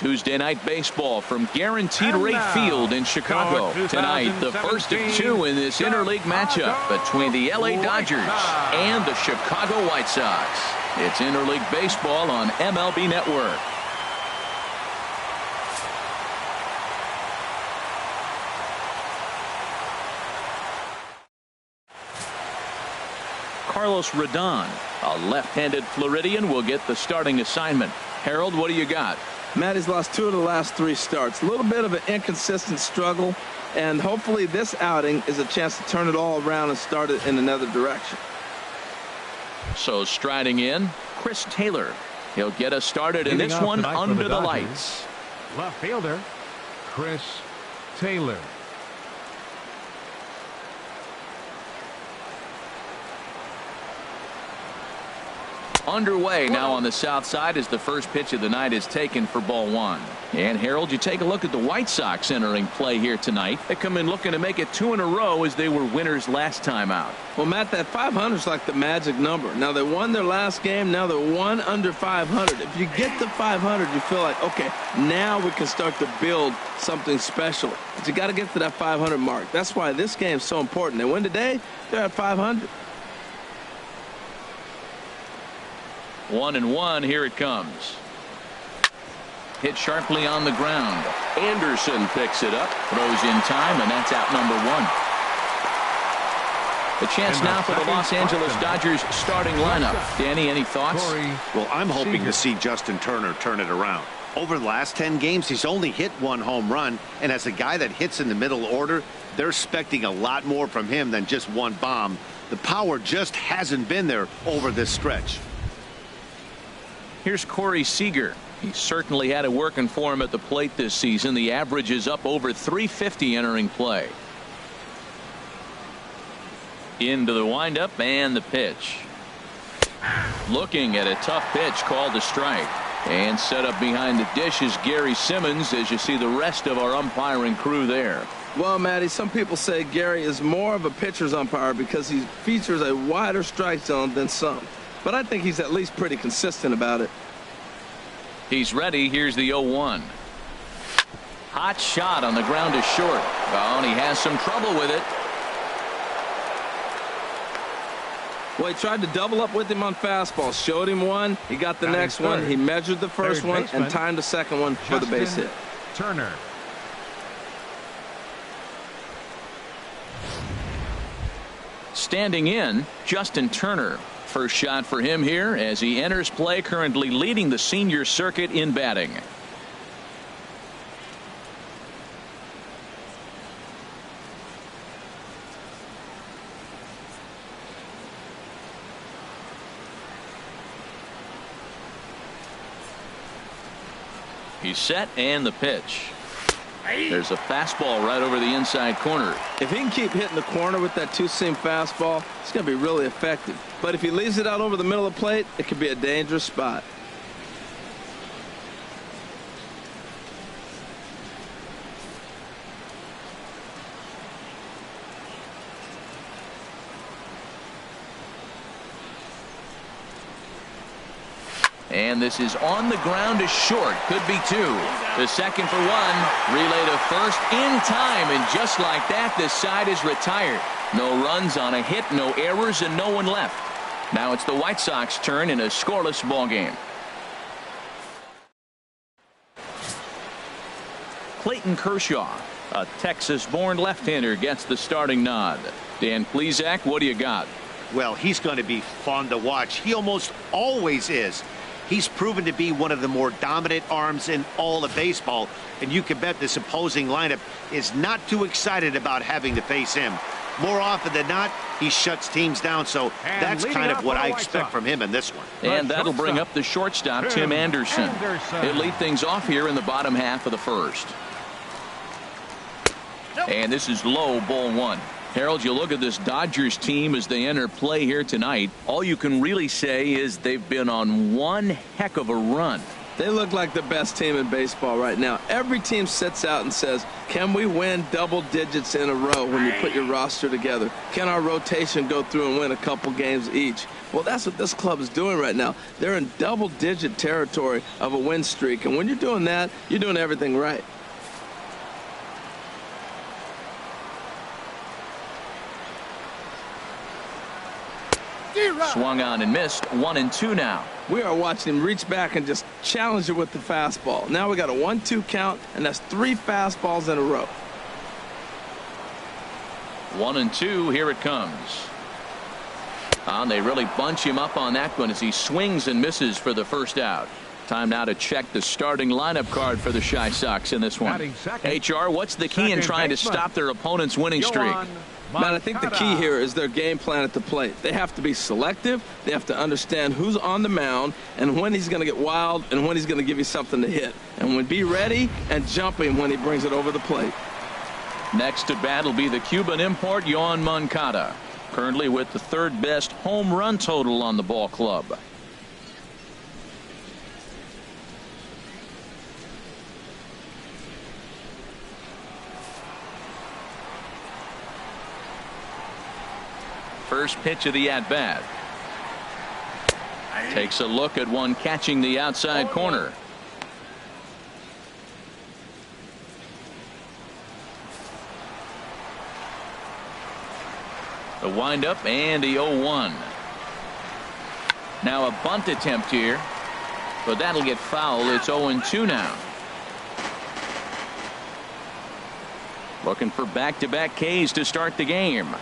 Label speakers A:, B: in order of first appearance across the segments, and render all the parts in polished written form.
A: Tuesday night baseball from Guaranteed Rate Field in Chicago. Tonight, the first of two in this interleague matchup between the LA Dodgers and the Chicago White Sox. It's interleague baseball on MLB Network. Carlos Rodon, a left-handed Floridian, will get the starting assignment. Harold, what do you got?
B: Matt, he's lost 2 of the last 3 starts. A little bit of an inconsistent struggle, and hopefully this outing is a chance to turn it all around and start it in another direction. So
A: striding in, Chris Taylor. He'll get us started in this one under the lights.
C: Left fielder, Chris Taylor.
A: Underway now on the south side as the first pitch of the night is taken for ball 1. And Harold, you take a look at the White Sox entering play here tonight. They come in looking to make it 2 in a row as they were winners last time out.
B: Well, Matt, that 500 is like the magic number. Now they won their last game. Now they're 1 under 500. If you get to 500, you feel like, okay, now we can start to build something special. But you got to get to that 500 mark. That's why this game is so important. They win today, they're at 500.
A: 1-1, here it comes. Hit sharply on the ground. Anderson picks it up, throws in time, and that's out number 1. The chance now for the Los Angeles Dodgers starting lineup. Danny, any thoughts?
D: Well, I'm hoping to see Justin Turner turn it around. Over the last 10 games, he's only hit 1 home run, and as a guy that hits in the middle order, they're expecting a lot more from him than just 1 bomb. The power just hasn't been there over this stretch.
A: Here's Corey Seager. He certainly had it working for him at the plate this season. The average is up over 350 entering play. Into the windup and the pitch. Looking at a tough pitch called a strike. And set up behind the dish is Gary Simmons as you see the rest of our umpiring crew there.
B: Well, Matty, some people say Gary is more of a pitcher's umpire because he features a wider strike zone than some. But I think he's at least pretty consistent about it.
A: He's ready. Here's the 0-1. Hot shot on the ground is short. Oh, and he has some trouble with it.
B: Well, he tried to double up with him on fastball. Showed him one. He got the next one. He measured the first one and timed the second one for the base hit.
C: Turner.
A: Standing in, Justin Turner. First shot for him here as he enters play, currently leading the senior circuit in batting. He's set and the pitch. There's a fastball right over the inside corner.
B: If he can keep hitting the corner with that 2-seam fastball, it's going to be really effective. But if he leaves it out over the middle of the plate, it could be a dangerous spot.
A: And this is on the ground is short. Could be 2. The second for 1. Relay to first in time. And just like that, this side is retired. No runs on a hit, no errors, and no one left. Now it's the White Sox turn in a scoreless ball game. Clayton Kershaw, a Texas-born left-hander, gets the starting nod. Dan Plesac, what do you got?
D: Well, he's going to be fun to watch. He almost always is. He's proven to be one of the more dominant arms in all of baseball, and you can bet this opposing lineup is not too excited about having to face him. More often than not, he shuts teams down, so that's kind of what I expect from him in this one.
A: And that'll bring up the shortstop, Tim Anderson. He'll lead things off here in the bottom half of the first. And this is low, ball 1. Harold, you look at this Dodgers team as they enter play here tonight. All you can really say is they've been on one heck of a run.
B: They look like the best team in baseball right now. Every team sets out and says, can we win double digits in a row when you put your roster together? Can our rotation go through and win a couple games each? Well, that's what this club is doing right now. They're in double-digit territory of a win streak. And when you're doing that, you're doing everything right.
A: Swung on and missed. 1-2 now.
B: We are watching him reach back and just challenge it with the fastball. Now we got a 1-2 count, and that's 3 fastballs in a row.
A: 1-2. Here it comes. And they really bunch him up on that one as he swings and misses for the first out. Time now to check the starting lineup card for the Chi Sox in this one. HR, what's the key in trying to stop their opponent's winning streak?
B: Man, I think the key here is their game plan at the plate. They have to be selective. They have to understand who's on the mound and when he's going to get wild and when he's going to give you something to hit. And when be ready and jumping when he brings it over the plate.
A: Next to bat will be the Cuban import, Yoan Moncada. Currently with the 3rd best home run total on the ball club. First pitch of the at-bat. Takes a look at one catching the outside corner. The windup and the 0-1. Now a bunt attempt here, but that'll get foul. It's 0-2 now. Looking for back-to-back Ks to start the game.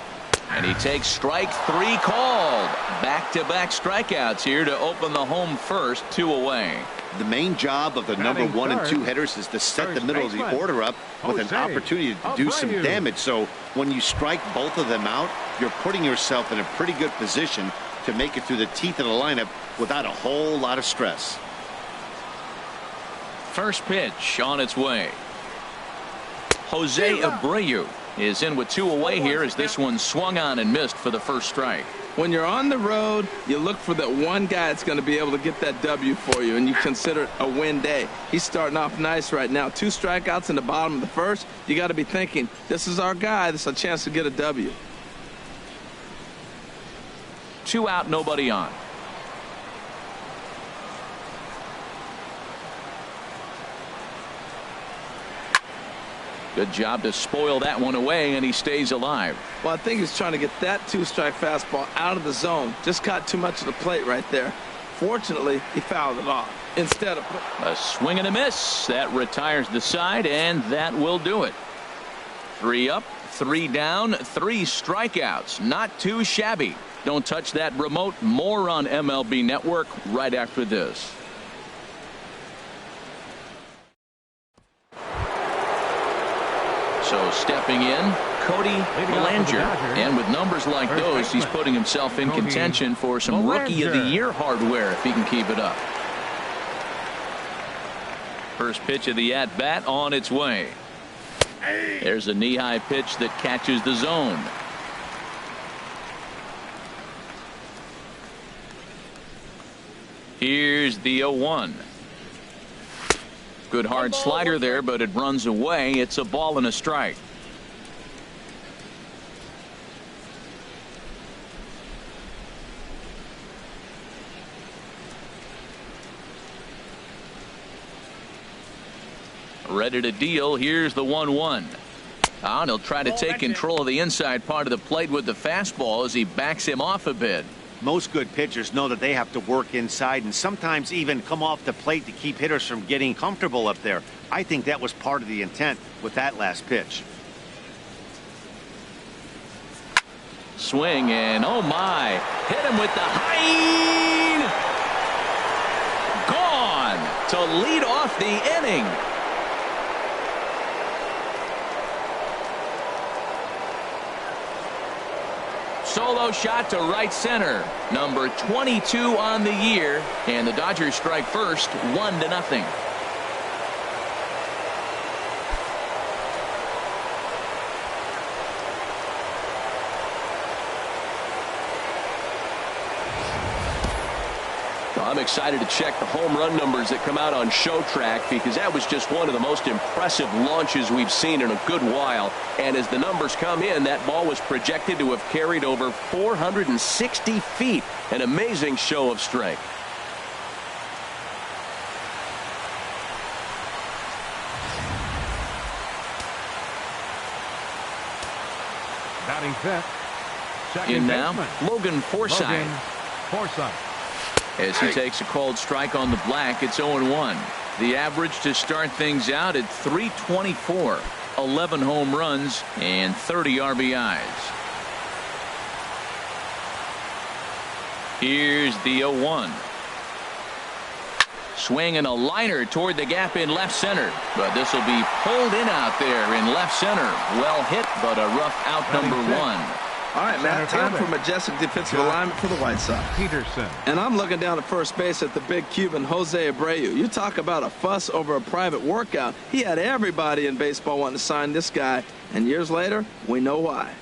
A: And he takes strike 3 called. Back-to-back strikeouts here to open the home first, 2 away.
D: The main job of the number 1 and 2 hitters is to set the middle of the order up with an opportunity to do some damage. So when you strike both of them out, you're putting yourself in a pretty good position to make it through the teeth of the lineup without a whole lot of stress.
A: First pitch on its way. Jose Abreu is in with 2 away here as this one swung on and missed for the first strike.
B: When you're on the road, you look for that one guy that's going to be able to get that W for you, and you consider it a win day. He's starting off nice right now. 2 strikeouts in the bottom of the first. You got to be thinking, this is our guy. This is a chance to get a W.
A: 2 out, nobody on. Good job to spoil that one away, and he stays alive.
B: Well, I think he's trying to get that 2-strike fastball out of the zone. Just caught too much of the plate right there. Fortunately, he fouled it off instead of
A: a swing and a miss. That retires the side, and that will do it. 3 up, 3 down, 3 strikeouts. Not too shabby. Don't touch that remote. More on MLB Network right after this. So stepping in, Cody Bellinger. And with numbers like those, he's putting himself in contention for some Rookie of the Year hardware if he can keep it up. First pitch of the at-bat on its way. There's a knee-high pitch that catches the zone. Here's the 0-1. Good hard slider there, but it runs away. It's a ball and a strike. Ready to deal. Here's the 1-1. And he'll try to take control of the inside part of the plate with the fastball as he backs him off a bit.
D: Most good pitchers know that they have to work inside and sometimes even come off the plate to keep hitters from getting comfortable up there. I think that was part of the intent with that last pitch.
A: Swing and oh my, hit him with the high. Gone to lead off the inning. Solo shot to right center. Number 22 on the year. And the Dodgers strike first, 1-0.
E: I'm excited to check the home run numbers that come out on Show Track, because that was just one of the most impressive launches we've seen in a good while. And as the numbers come in, that ball was projected to have carried over 460 feet. An amazing show of strength.
C: Batting fifth. Second
A: In now,
C: baseman,
A: Logan Forsythe.
C: Logan Forsythe.
A: As he takes a called strike on the black, it's 0-1. The average to start things out at .324. 11 home runs and 30 RBIs. Here's the 0-1. Swinging a liner toward the gap in left center. But this will be pulled in out there in left center. Well hit, but a rough out number one.
B: All right, Matt, time for majestic defensive alignment for the White Sox.
C: Peterson.
B: And I'm looking down at first base at the big Cuban, Jose Abreu. You talk about a fuss over a private workout. He had everybody in baseball wanting to sign this guy. And years later, we know why.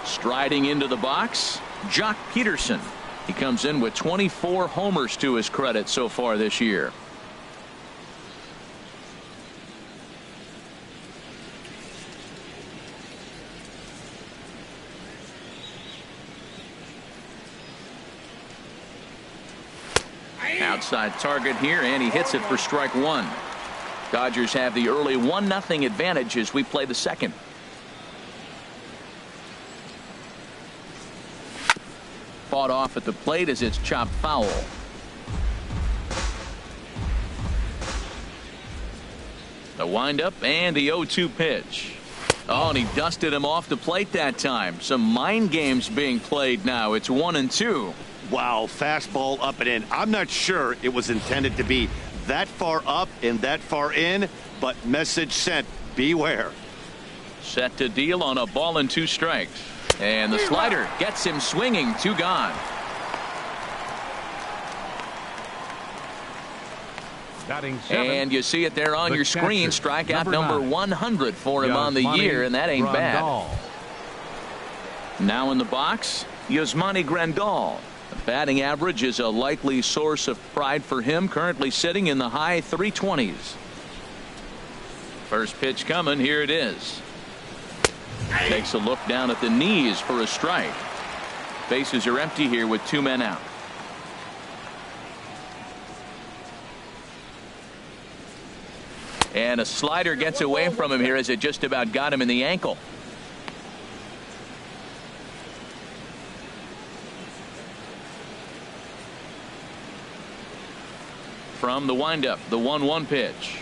A: Striding into the box, Jock Peterson. He comes in with 24 homers to his credit so far this year. Outside target here, and he hits it for strike one. Dodgers have the early 1-0 advantage as we play the second. Fought off at the plate as it's chopped foul. The windup and the 0-2 pitch. Oh, and he dusted him off the plate that time. Some mind games being played now. It's 1-2.
D: Wow, fastball up and in. I'm not sure it was intended to be that far up and that far in, but message sent. Beware.
A: Set to deal on a ball and 2 strikes. And the slider gets him swinging. 2 gone.
C: Batting seventh.
A: And you see it there on your screen. Strikeout number 100 for him on the
C: Yasmani
A: year, and that ain't bad.
C: Grandal.
A: Now in the box, Yasmani Grandal. The batting average is a likely source of pride for him, currently sitting in the high 320s. First pitch coming. Here it is. Takes a look down at the knees for a strike. Bases are empty here with 2 men out. And a slider gets away from him here as it just about got him in the ankle. From the windup, the 1-1 pitch.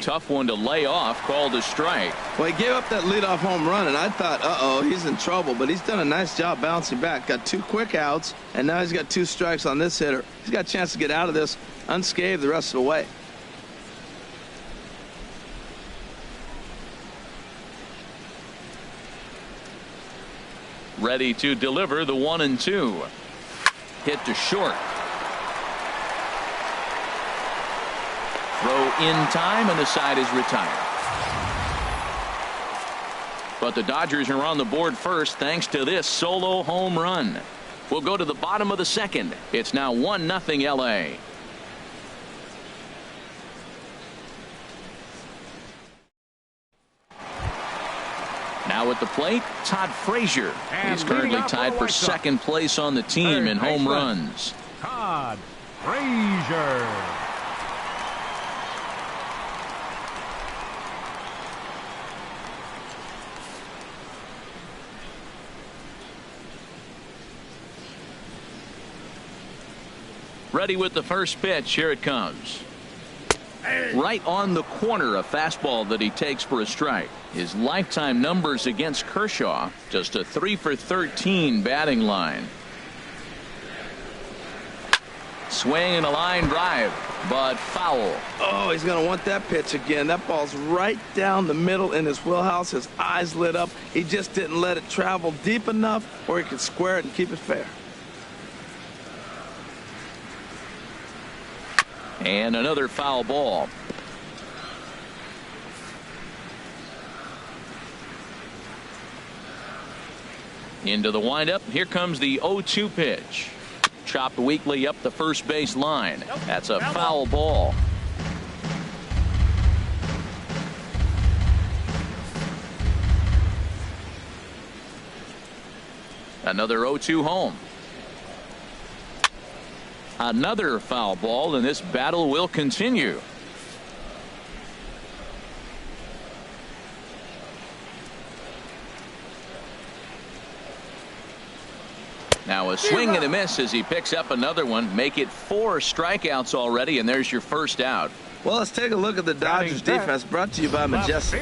A: Tough one to lay off, called a strike.
B: Well, he gave up that leadoff home run, and I thought, uh-oh, he's in trouble. But he's done a nice job bouncing back. Got 2 quick outs, and now he's got 2 strikes on this hitter. He's got a chance to get out of this unscathed the rest of the way.
A: Ready to deliver the 1-2. Hit to short. Throw in time, and the side is retired. But the Dodgers are on the board first thanks to this solo home run. We'll go to the bottom of the second. It's now 1-0 LA. Now at the plate, Todd Frazier. He's currently tied for second place on the team in home runs.
C: Todd Frazier.
A: Ready with the first pitch. Here it comes. Right on the corner, a fastball that he takes for a strike. His lifetime numbers against Kershaw, just a 3 for 13 batting line. Swing and a line drive, but foul.
B: Oh, he's going to want that pitch again. That ball's right down the middle in his wheelhouse. His eyes lit up. He just didn't let it travel deep enough where he could square it and keep it fair.
A: And another foul ball. Into the windup. Here comes the 0-2 pitch. Chopped weakly up the first base line. That's a foul ball. Another 0-2 home. Another foul ball, and this battle will continue. Now a swing and a miss as he picks up another one. Make it 4 strikeouts already, and there's your first out.
B: Well, let's take a look at the Dodgers defense, brought to you by Majestic.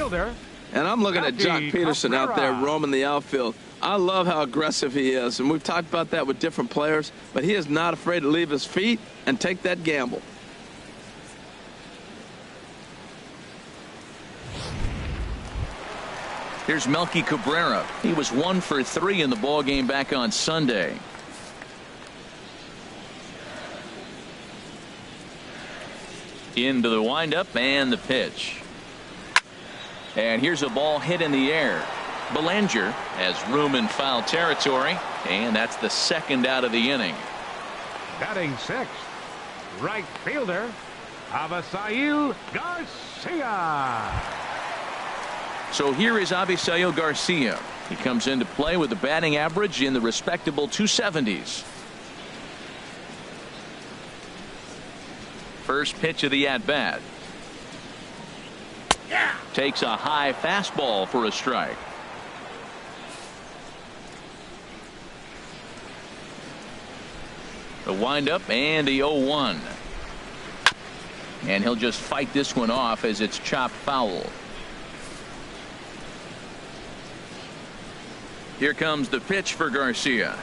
B: And I'm looking at Jock Peterson out there roaming the outfield. I love how aggressive he is, and we've talked about that with different players, but he is not afraid to leave his feet and take that gamble.
A: Here's Melky Cabrera. He was 1 for 3 in the ball game back on Sunday. Into the windup and the pitch. And here's a ball hit in the air. Belanger has room in foul territory, and that's the second out of the inning.
C: Batting sixth, right fielder, Avisail Garcia.
A: So here is Avisail Garcia. He comes into play with a batting average in the respectable 270s. First pitch of the at-bat. Takes a high fastball for a strike. The windup and the 0-1. And he'll just fight this one off as it's chopped foul. Here comes the pitch for Garcia.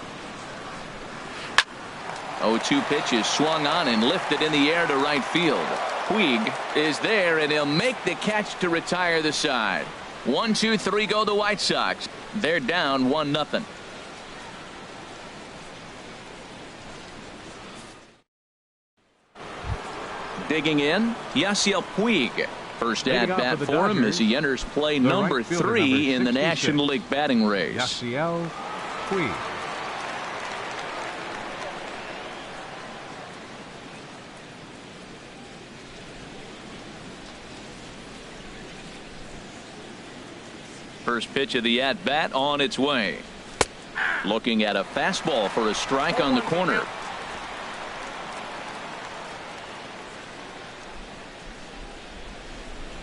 A: 0-2 pitch is swung on and lifted in the air to right field. Puig is there, and he'll make the catch to retire the side. 1-2-3 go the White Sox. They're down 1-0. Digging in, Yasiel Puig. First at bat for him as he enters play number 3 in the National League batting race.
C: Yasiel Puig.
A: First pitch of the at bat on its way. Looking at a fastball for a strike on the corner.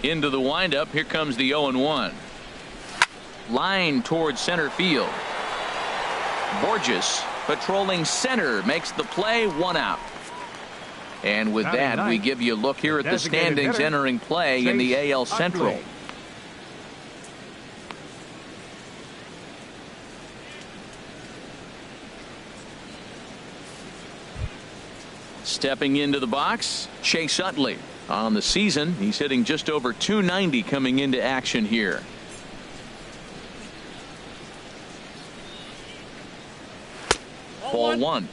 A: Into the windup. Here comes the 0-1. Line towards center field. Borges patrolling center makes the play. 1 out. And with that, we give you a look here at the standings entering play in the AL Central. Stepping into the box, Chase Utley. On the season, he's hitting just over .290 coming into action here. Ball 1.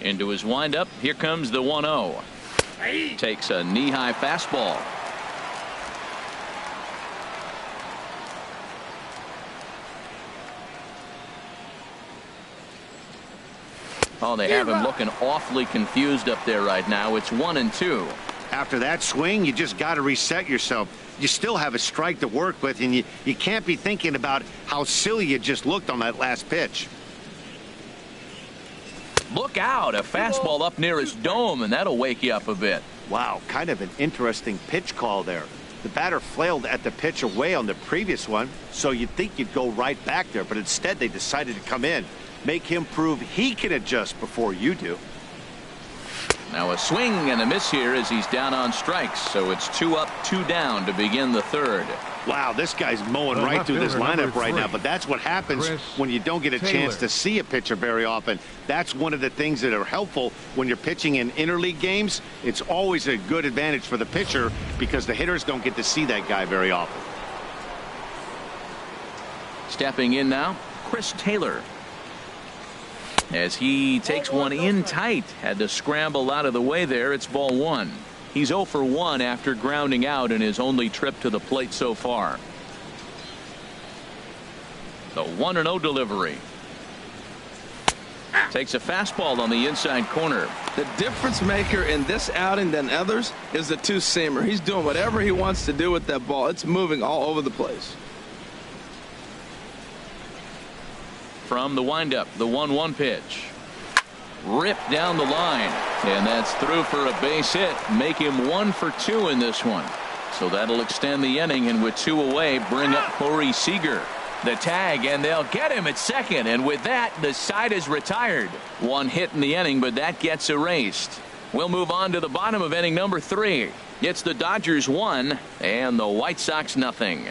A: Into his windup. Here comes the 1-0. Takes a knee-high fastball. Oh, they have him looking awfully confused up there right now. It's 1-2.
D: After that swing, you just got to reset yourself. You still have a strike to work with, and you can't be thinking about how silly you just looked on that last pitch.
A: Look out, a fastball up near his dome, and that'll wake you up a bit.
D: Wow, kind of an interesting pitch call there. The batter flailed at the pitch away on the previous one, so you'd think you'd go right back there, but instead they decided to come in. Make him prove he can adjust before you do.
A: Now a swing and a miss here as he's down on strikes. So it's 2 up, 2 down to begin the third.
D: Wow, this guy's mowing right through this lineup right now. But that's what happens when you don't get a chance to see a pitcher very often. That's one of the things that are helpful when you're pitching in interleague games. It's always a good advantage for the pitcher because the hitters don't get to see that guy very often.
A: Stepping in now, Chris Taylor. As he takes one in tight. Had to scramble out of the way there. It's ball 1. He's 0 for 1 after grounding out in his only trip to the plate so far. The 1-0 delivery. Takes a fastball on the inside corner.
B: The difference maker in this outing than others is the two-seamer. He's doing whatever he wants to do with that ball. It's moving all over the place.
A: From the windup, the 1-1 pitch. Ripped down the line. And that's through for a base hit. Make him 1 for 2 in this one. So that'll extend the inning, and with 2 away, bring up Corey Seager. The tag, and they'll get him at second, and with that, the side is retired. 1 hit in the inning, but that gets erased. We'll move on to the bottom of inning number 3. It's the Dodgers 1 and the White Sox nothing.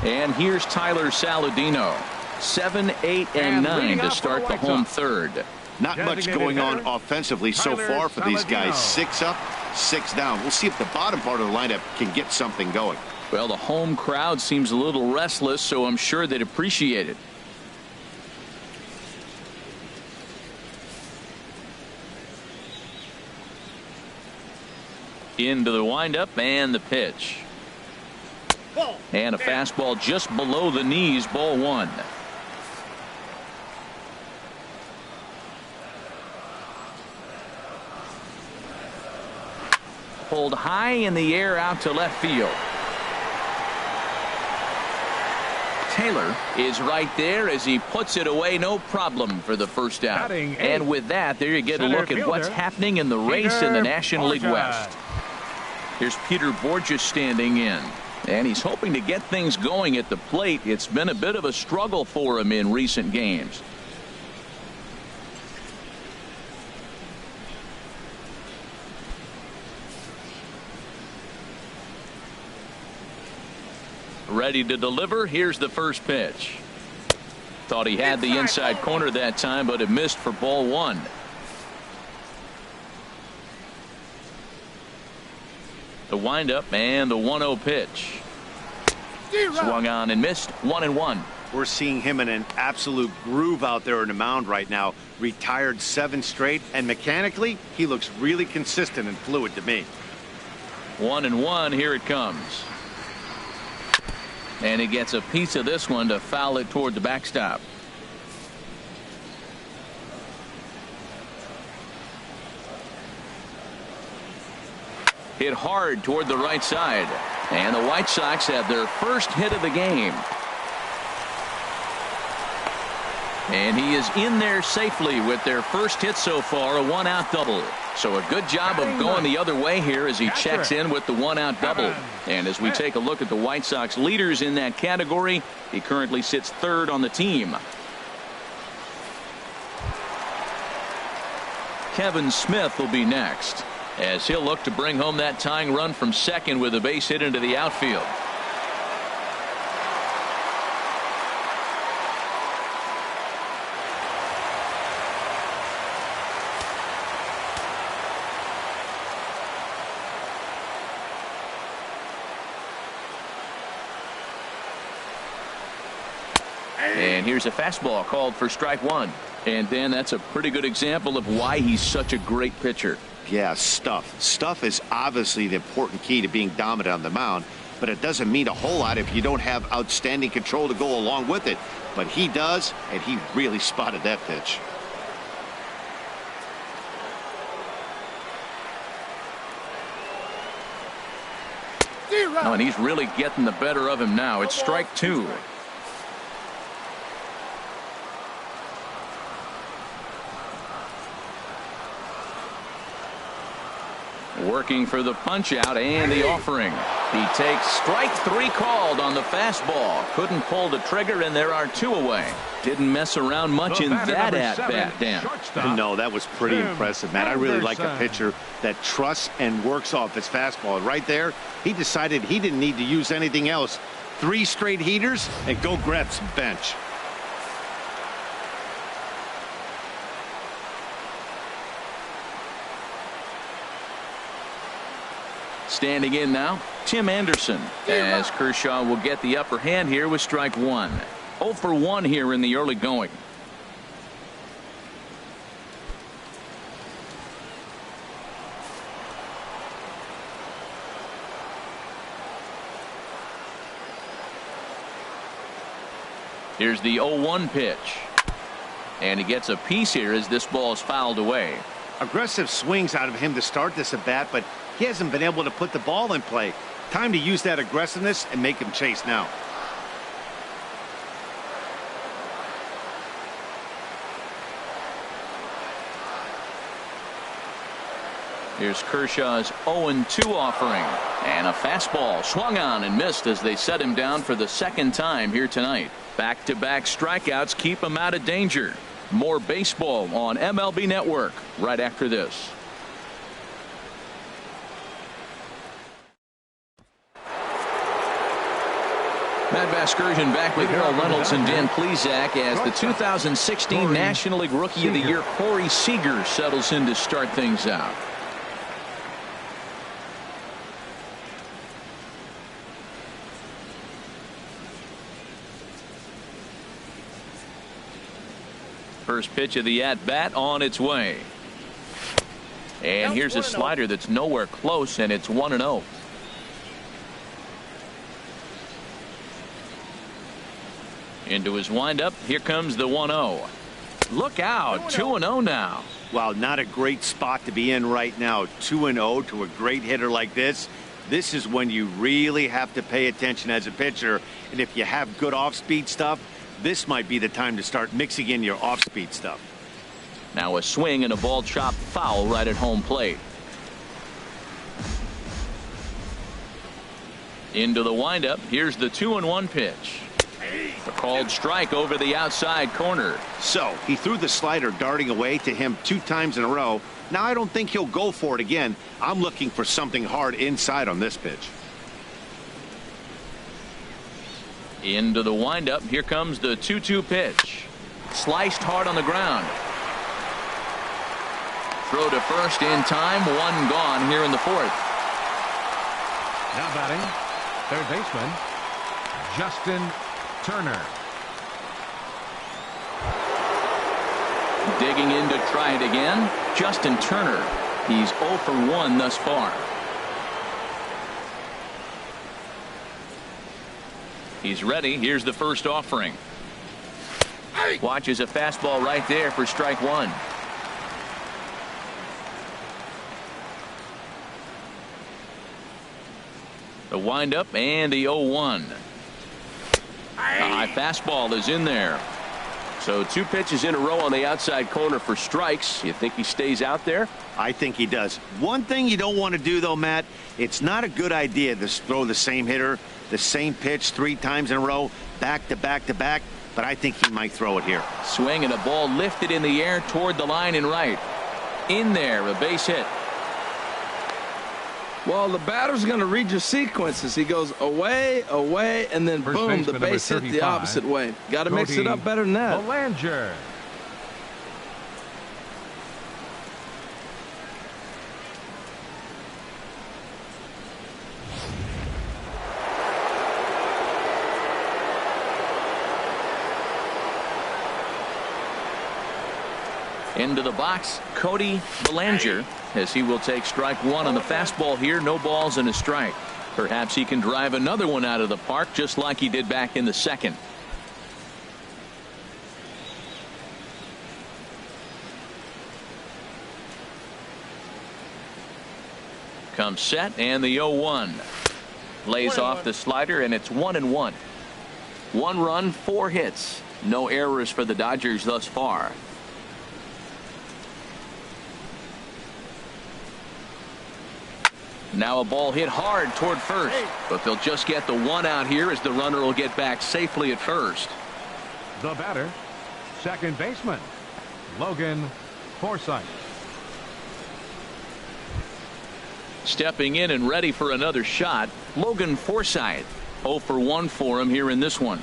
A: And here's Tyler Saladino. 7, 8, and 9 to start the home third.
D: Not much going on offensively so far for these guys. 6 up, 6 down. We'll see if the bottom part of the lineup can get something going.
A: Well, the home crowd seems a little restless, so I'm sure they'd appreciate it. Into the windup and the pitch. And a fastball just below the knees, ball 1. Pulled high in the air out to left field. Taylor is right there as he puts it away, no problem for the first out. And with that, there you get a look at what's happening in the race in the National League West. Here's Peter Borges standing in, and he's hoping to get things going at the plate. It's been a bit of a struggle for him in recent games. Ready to deliver. Here's the first pitch. Thought he had the inside corner that time, but it missed for ball 1. The windup and the 1-0 pitch. Swung on and missed. 1-1.
D: We're seeing him in an absolute groove out there in the mound right now. Retired 7 straight, and mechanically he looks really consistent and fluid to me.
A: 1-1. Here it comes. And he gets a piece of this one to foul it toward the backstop. Hit hard toward the right side. And the White Sox have their first hit of the game. And he is in there safely with their first hit so far, a 1-out double. So a good job of going the other way here as he checks in with the 1-out double. And as we take a look at the White Sox leaders in that category, he currently sits 3rd on the team. Kevin Smith will be next, as he'll look to bring home that tying run from second with a base hit into the outfield. And here's a fastball called for strike 1. And Dan, that's a pretty good example of why he's such a great pitcher.
D: Yeah, stuff. Stuff is obviously the important key to being dominant on the mound, but it doesn't mean a whole lot if you don't have outstanding control to go along with it. But he does, and he really spotted that pitch.
A: Oh, and he's really getting the better of him now. It's strike 2. Working for the punch out and the offering. He takes strike 3 called on the fastball. Couldn't pull the trigger, and there are 2 away. Didn't mess around much in that at-bat, Dan.
D: No, that was pretty impressive, man. I really like a pitcher that trusts and works off his fastball. Right there, he decided he didn't need to use anything else. 3 straight heaters and go grab some bench.
A: Standing in now, Tim Anderson, as Kershaw will get the upper hand here with strike 1. 0 for 1 here in the early going. Here's the 0-1 pitch. And he gets a piece here as this ball is fouled away.
D: Aggressive swings out of him to start this at bat, but he hasn't been able to put the ball in play. Time to use that aggressiveness and make him chase now.
A: Here's Kershaw's 0-2 offering. And a fastball swung on and missed as they set him down for the second time here tonight. Back-to-back strikeouts keep him out of danger. More baseball on MLB Network right after this. Matt Vasgersian back with Harold Reynolds and Dan Plesac as the 2016 National League Rookie of the Year Corey Seager settles in to start things out. First pitch of the at-bat on its way. And here's a slider that's nowhere close, and it's 1-0. Into his windup. Here comes the 1-0. Look out. 2-0 now.
D: Well, not a great spot to be in right now. 2-0 to a great hitter like this. This is when you really have to pay attention as a pitcher. And if you have good off-speed stuff, this might be the time to start mixing in your off-speed stuff.
A: Now a swing and a ball chopped foul right at home plate. Into the windup. Here's the 2-1 pitch. A called strike over the outside corner.
D: So he threw the slider darting away to him 2 times in a row. Now I don't think he'll go for it again. I'm looking for something hard inside on this pitch.
A: Into the windup. Here comes the 2-2 pitch. Sliced hard on the ground. Throw to first in time. 1 gone here in the 4th.
C: Now batting, third baseman, Justin Turner.
A: Digging in to try it again. Justin Turner. He's 0 for 1 thus far. He's ready. Here's the first offering. Watches a fastball right there for strike 1. The windup and the 0-1. A high fastball is in there. So 2 pitches in a row on the outside corner for strikes. You think he stays out there?
D: I think he does. One thing you don't want to do, though, Matt, it's not a good idea to throw the same hitter, the same pitch 3 times in a row, back to back to back, but I think he might throw it here.
A: Swing and a ball lifted in the air toward the line and right. In there, a base hit.
B: Well, the batter's going to read your sequences. He goes away, away, and then
C: First
B: boom, the
C: baseman,
B: base hit
C: number
B: the
C: 35,
B: opposite way. Got to mix it up better than that.
C: Belanger.
A: Into the box, Cody Belanger, as he will take strike 1 on the fastball here. No balls and a strike. Perhaps he can drive another one out of the park just like he did back in the 2nd. Comes set and the 0-1. Lays off the slider and it's 1-1. 1 run, 4 hits. No errors for the Dodgers thus far. Now a ball hit hard toward first, but they'll just get the 1 out here as the runner will get back safely at first.
C: The batter, second baseman, Logan Forsythe.
A: Stepping in and ready for another shot, Logan Forsythe. 0 for 1 for him here in this one.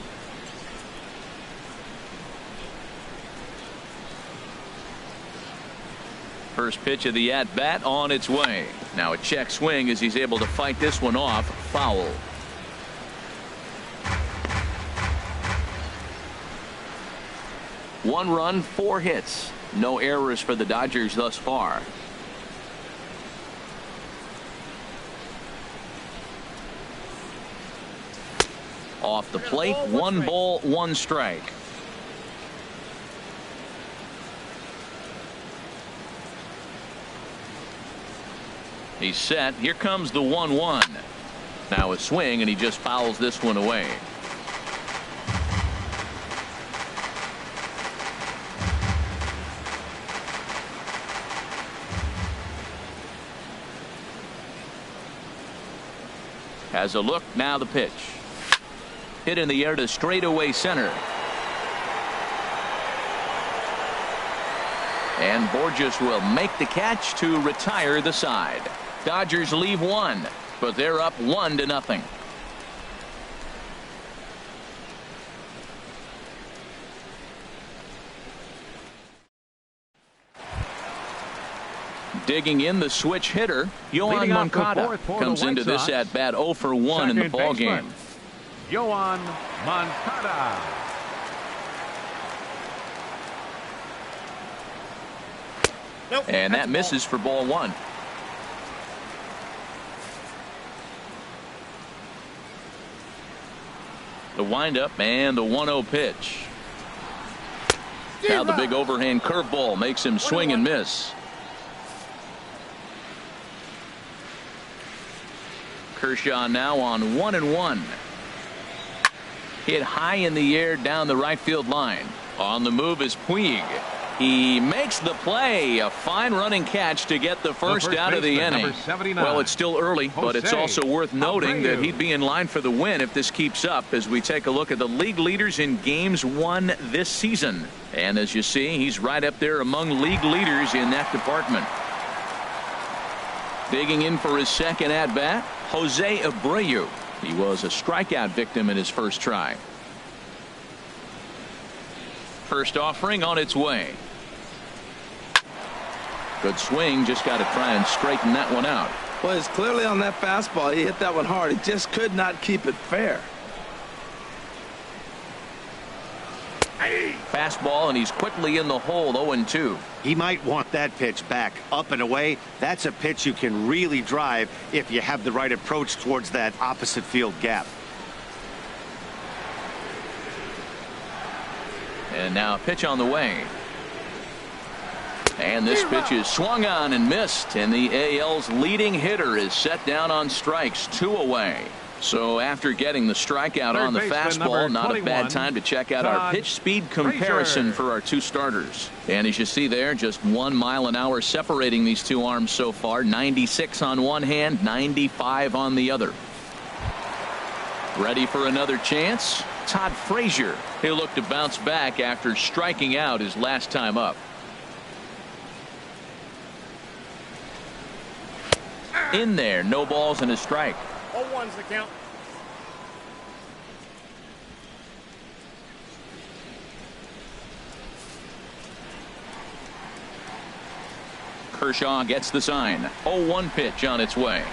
A: First pitch of the at-bat on its way. Now a check swing as he's able to fight this one off. Foul. One run, 4 hits. No errors for the Dodgers thus far. Off the plate, 1 ball, 1 strike. He's set. Here comes the 1-1. Now a swing, and he just fouls this one away. Has a look, now the pitch. Hit in the air to straightaway center. And Borges will make the catch to retire the side. Dodgers leave 1, but they're up 1-0. Digging in the switch hitter, Yoan Moncada comes into this at bat 0 for 1 in the ball game.
C: Yoan Moncada.
A: And that misses for ball 1. The windup and the 1-0 pitch. Now the big overhand curveball makes him swing and miss. Kershaw now on 1-1. Hit high in the air down the right field line. On the move is Puig. He makes the play. A fine running catch to get the first out of the inning. Well, it's still early, but it's also worth noting that he'd be in line for the win if this keeps up as we take a look at the league leaders in games won this season. And as you see, he's right up there among league leaders in that department. Digging in for his second at bat, Jose Abreu. He was a strikeout victim in his first try. First offering on its way. Good swing, just got to try and straighten that one out.
B: Well, it's clearly on that fastball. He hit that one hard. He just could not keep it fair.
A: Fastball, and he's quickly in the hole, 0-2.
D: He might want that pitch back, up and away. That's a pitch you can really drive if you have the right approach towards that opposite field gap.
A: And now a pitch on the way. And this pitch is swung on and missed, and the AL's leading hitter is set down on strikes, 2 away. So after getting the strikeout on the fastball, not a bad time to check out our pitch speed comparison for our 2 starters. And as you see there, just 1 mile an hour separating these 2 arms so far. 96 on one hand, 95 on the other. Ready for another chance? Todd Frazier. He'll look to bounce back after striking out his last time up. In there, no balls and a strike.
F: 0-1's the count.
A: Kershaw gets the sign. 0-1 pitch on its way.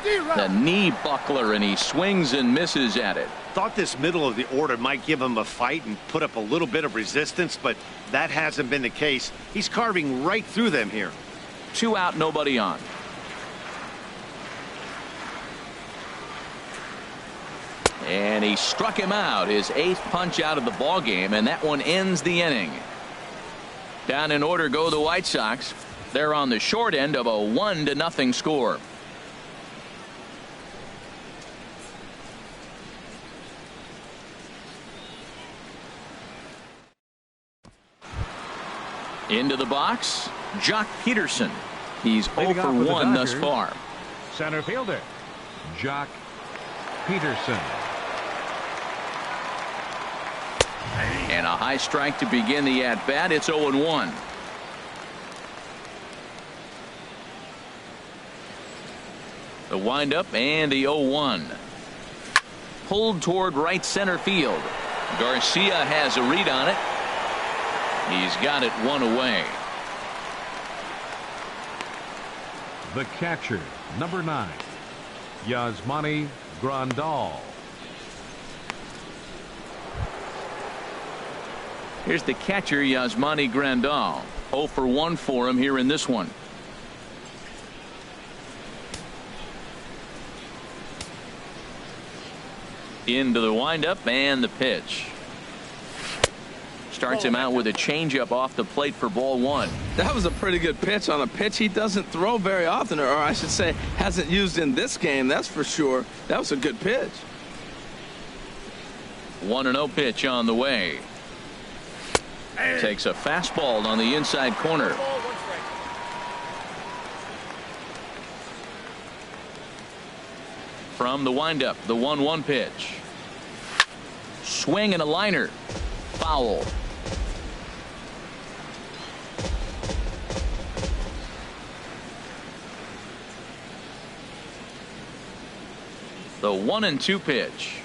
A: The knee buckler, and he swings and misses at it.
D: Thought this middle of the order might give him a fight and put up a little bit of resistance, but that hasn't been the case. He's carving right through them here.
A: 2 out, nobody on. And he struck him out, his 8th punch out of the ball game, and that one ends the inning. Down in order go the White Sox. They're on the short end of a 1-0 score. Into the box, Jock Peterson. He's 0 for 1 thus far.
C: Center fielder, Jock Peterson.
A: And a high strike to begin the at-bat. It's 0-1. The windup and the 0-1. Pulled toward right center field. Garcia has a read on it. He's got it 1 away.
C: The catcher, number 9, Yasmani Grandal.
A: Here's the catcher, Yasmani Grandal. 0 for 1 for him here in this one. Into the windup and the pitch. Starts him out with a changeup off the plate for ball one.
B: That was a pretty good pitch on a pitch he doesn't throw very often, or I should say hasn't used in this game, that's for sure. That was a good pitch.
A: 1-0 pitch on the way. Takes a fastball on the inside corner. From the windup, the 1-1 pitch. Swing and a liner. Foul. The 1-2 pitch.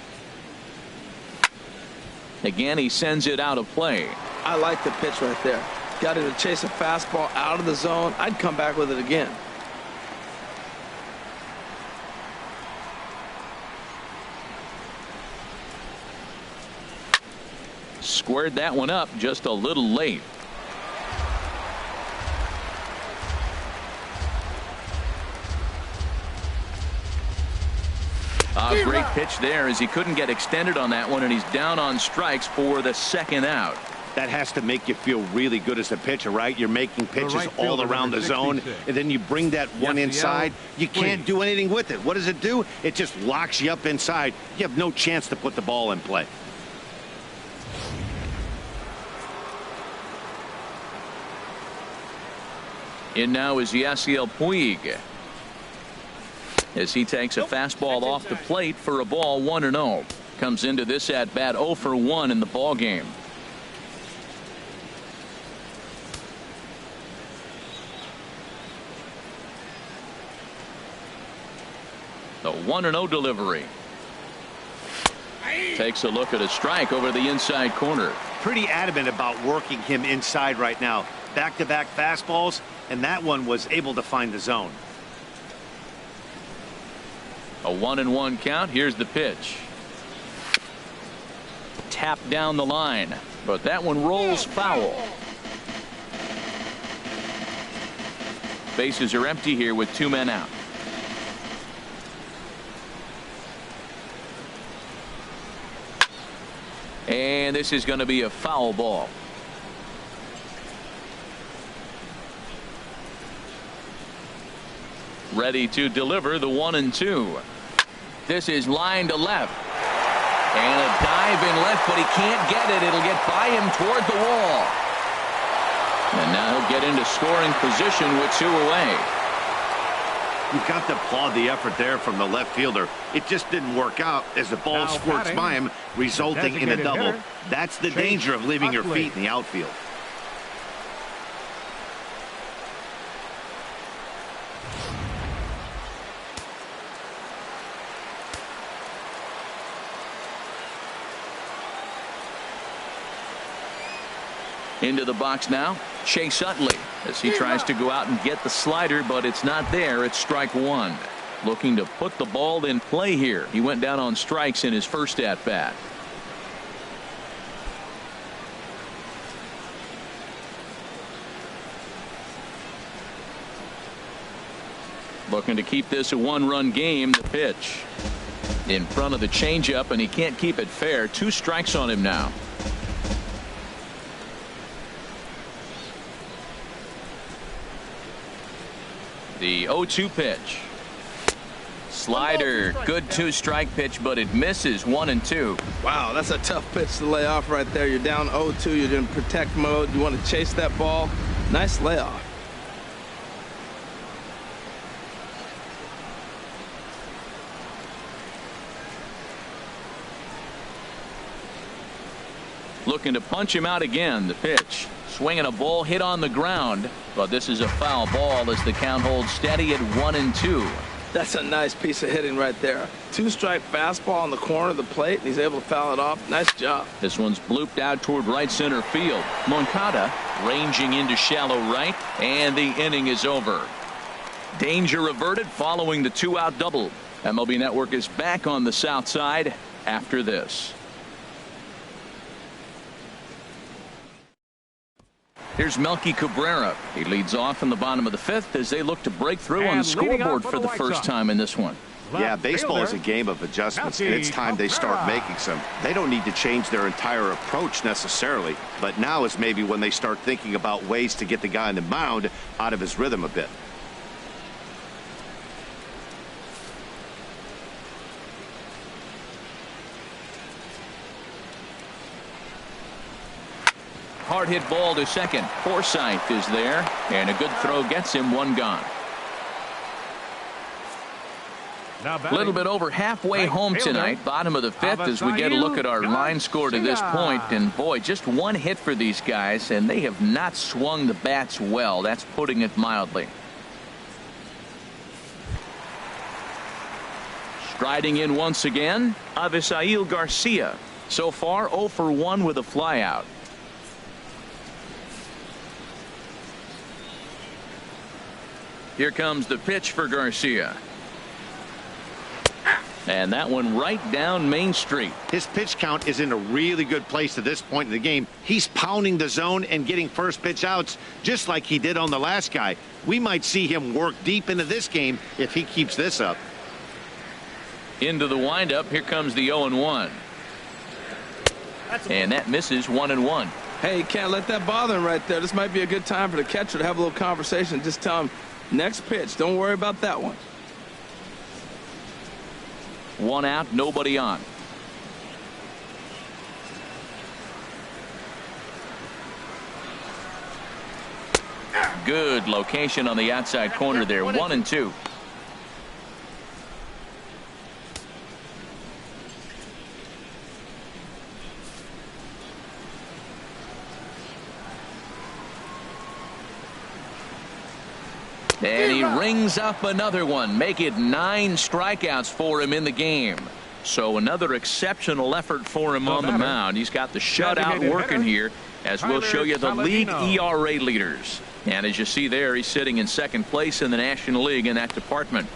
A: Again, he sends it out of play.
B: I like the pitch right there. Got him to chase a fastball out of the zone. I'd come back with it again.
A: Squared that one up just a little late. A great pitch there as he couldn't get extended on that one, and he's down on strikes for the second out.
D: That has to make you feel really good as a pitcher, right? You're making pitches all around the zone, and then you bring that one inside. You can't do anything with it. What does it do? It just locks you up inside. You have no chance to put the ball in play.
A: In now is Yasiel Puig as he takes a fastball off the plate for a ball. 1-0. Comes into this at bat 0 for 1 in the ball game. The 1-0 delivery. Takes a look at a strike over the inside corner.
D: Pretty adamant about working him inside right now. Back-to-back fastballs, and that one was able to find the zone.
A: A 1-1 count. Here's the pitch. Tapped down the line, but that one rolls foul. Bases are empty here with 2 men out. And this is going to be a foul ball. Ready to deliver the 1-2. This is line to left. And a dive in left, but he can't get it. It'll get by him toward the wall. And now he'll get into scoring position with 2 away.
D: You've got to applaud the effort there from the left fielder. It just didn't work out as the ball squirts by him, resulting in a double. That's the danger of leaving your feet in the outfield.
A: Into the box now, Chase Utley, as he tries to go out and get the slider, but it's not there. It's strike 1. Looking to put the ball in play here. He went down on strikes in his first at bat. Looking to keep this a 1-run game. The pitch in front of the changeup, and he can't keep it fair. 2 strikes on him now. The 0-2 pitch. Slider. Good 2-strike pitch, but it misses. 1-2.
B: Wow, that's a tough pitch to lay off right there. You're down 0-2. You're in protect mode. You want to chase that ball. Nice layoff.
A: Looking to punch him out again. The pitch. Swinging a ball hit on the ground, but this is a foul ball as the count holds steady at 1-2.
B: That's a nice piece of hitting right there. 2-strike fastball on the corner of the plate, and he's able to foul it off. Nice job.
A: This one's blooped out toward right center field. Moncada ranging into shallow right, and the inning is over. Danger averted following the 2-out double. MLB Network is back on the south side after this. Here's Melky Cabrera. He leads off in the bottom of the 5th as they look to break through on the scoreboard for the first time in this one.
D: Yeah, baseball is a game of adjustments, and it's time they start making some. They don't need to change their entire approach necessarily, but now is maybe when they start thinking about ways to get the guy on the mound out of his rhythm a bit.
A: Hard hit ball to second. Forsythe is there, and a good throw gets him one gone. A little bit over halfway home tonight, bottom of the fifth, as we get a look at our line score to this point. And boy, just one hit for these guys, and they have not swung the bats well. That's putting it mildly. Striding in once again, Avisail Garcia. So far 0 for 1 with a flyout. Here comes the pitch for Garcia. And that one right down Main Street.
D: His pitch count is in a really good place at this point in the game. He's pounding the zone and getting first pitch outs just like he did on the last guy. We might see him work deep into this game if he keeps this up.
A: Into the windup. Here comes the 0-1. And that misses 1-1.
B: Hey, you can't let that bother him right there. This might be a good time for the catcher to have a little conversation. Just tell him, next pitch, don't worry about that one.
A: One out, nobody on. Good location on the outside corner there. 1-2. And he rings up another one. Make it 9 strikeouts for him in the game. So another exceptional effort for him on the mound. He's got the shutout working here, as we'll show you the league ERA leaders. And as you see there, he's sitting in second place in the National League in that department.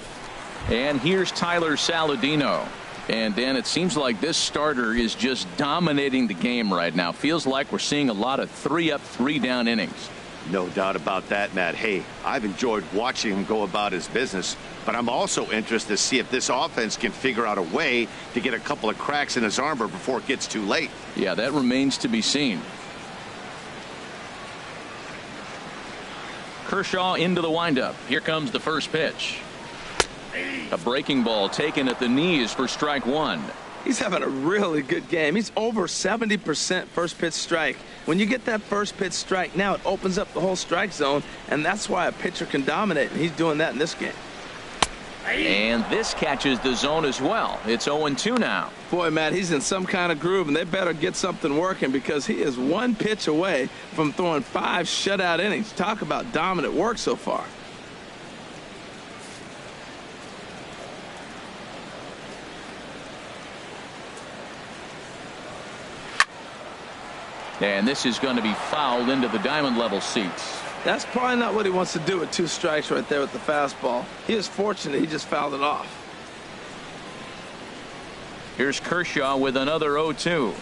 A: And here's Tyler Saladino. And Dan, it seems like this starter is just dominating the game right now. Feels like we're seeing a lot of 3-up, 3-down innings.
D: No doubt about that, Matt. Hey, I've enjoyed watching him go about his business, but I'm also interested to see if this offense can figure out a way to get a couple of cracks in his armor before it gets too late.
A: Yeah, that remains to be seen. Kershaw into the windup. Here comes the first pitch. A breaking ball taken at the knees for strike one.
B: He's having a really good game. He's over 70% first pitch strike. When you get that first pitch strike, now it opens up the whole strike zone, and that's why a pitcher can dominate, and he's doing that in this game.
A: And this catches the zone as well. It's 0-2 now.
B: Boy, Matt, he's in some kind of groove, and they better get something working because he is one pitch away from throwing 5 shutout innings. Talk about dominant work so far.
A: And this is going to be fouled into the diamond level seats.
B: That's probably not what he wants to do with 2 strikes right there with the fastball. He is fortunate he just fouled it off.
A: Here's Kershaw with another 0-2.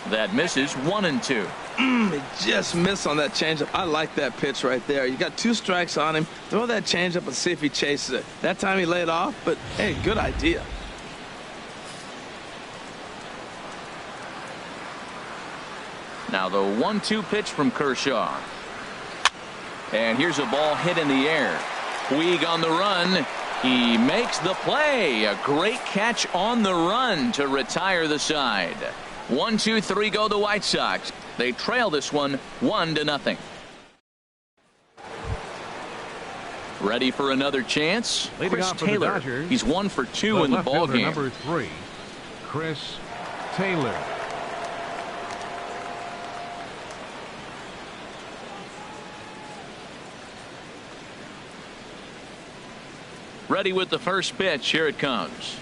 A: That misses 1-2.
B: He just missed on that changeup. I like that pitch right there. You got 2 strikes on him. Throw that changeup and see if he chases it. That time he laid off, but hey, good idea.
A: Now the 1-2 pitch from Kershaw. And here's a ball hit in the air. Puig on the run. He makes the play. A great catch on the run to retire the side. 1-2-3 go the White Sox. They trail this one 1-0. Ready for another chance. Chris Taylor. He's 1 for 2 in the ball game.
C: Number 3, Chris Taylor.
A: Ready with the first pitch. Here it comes.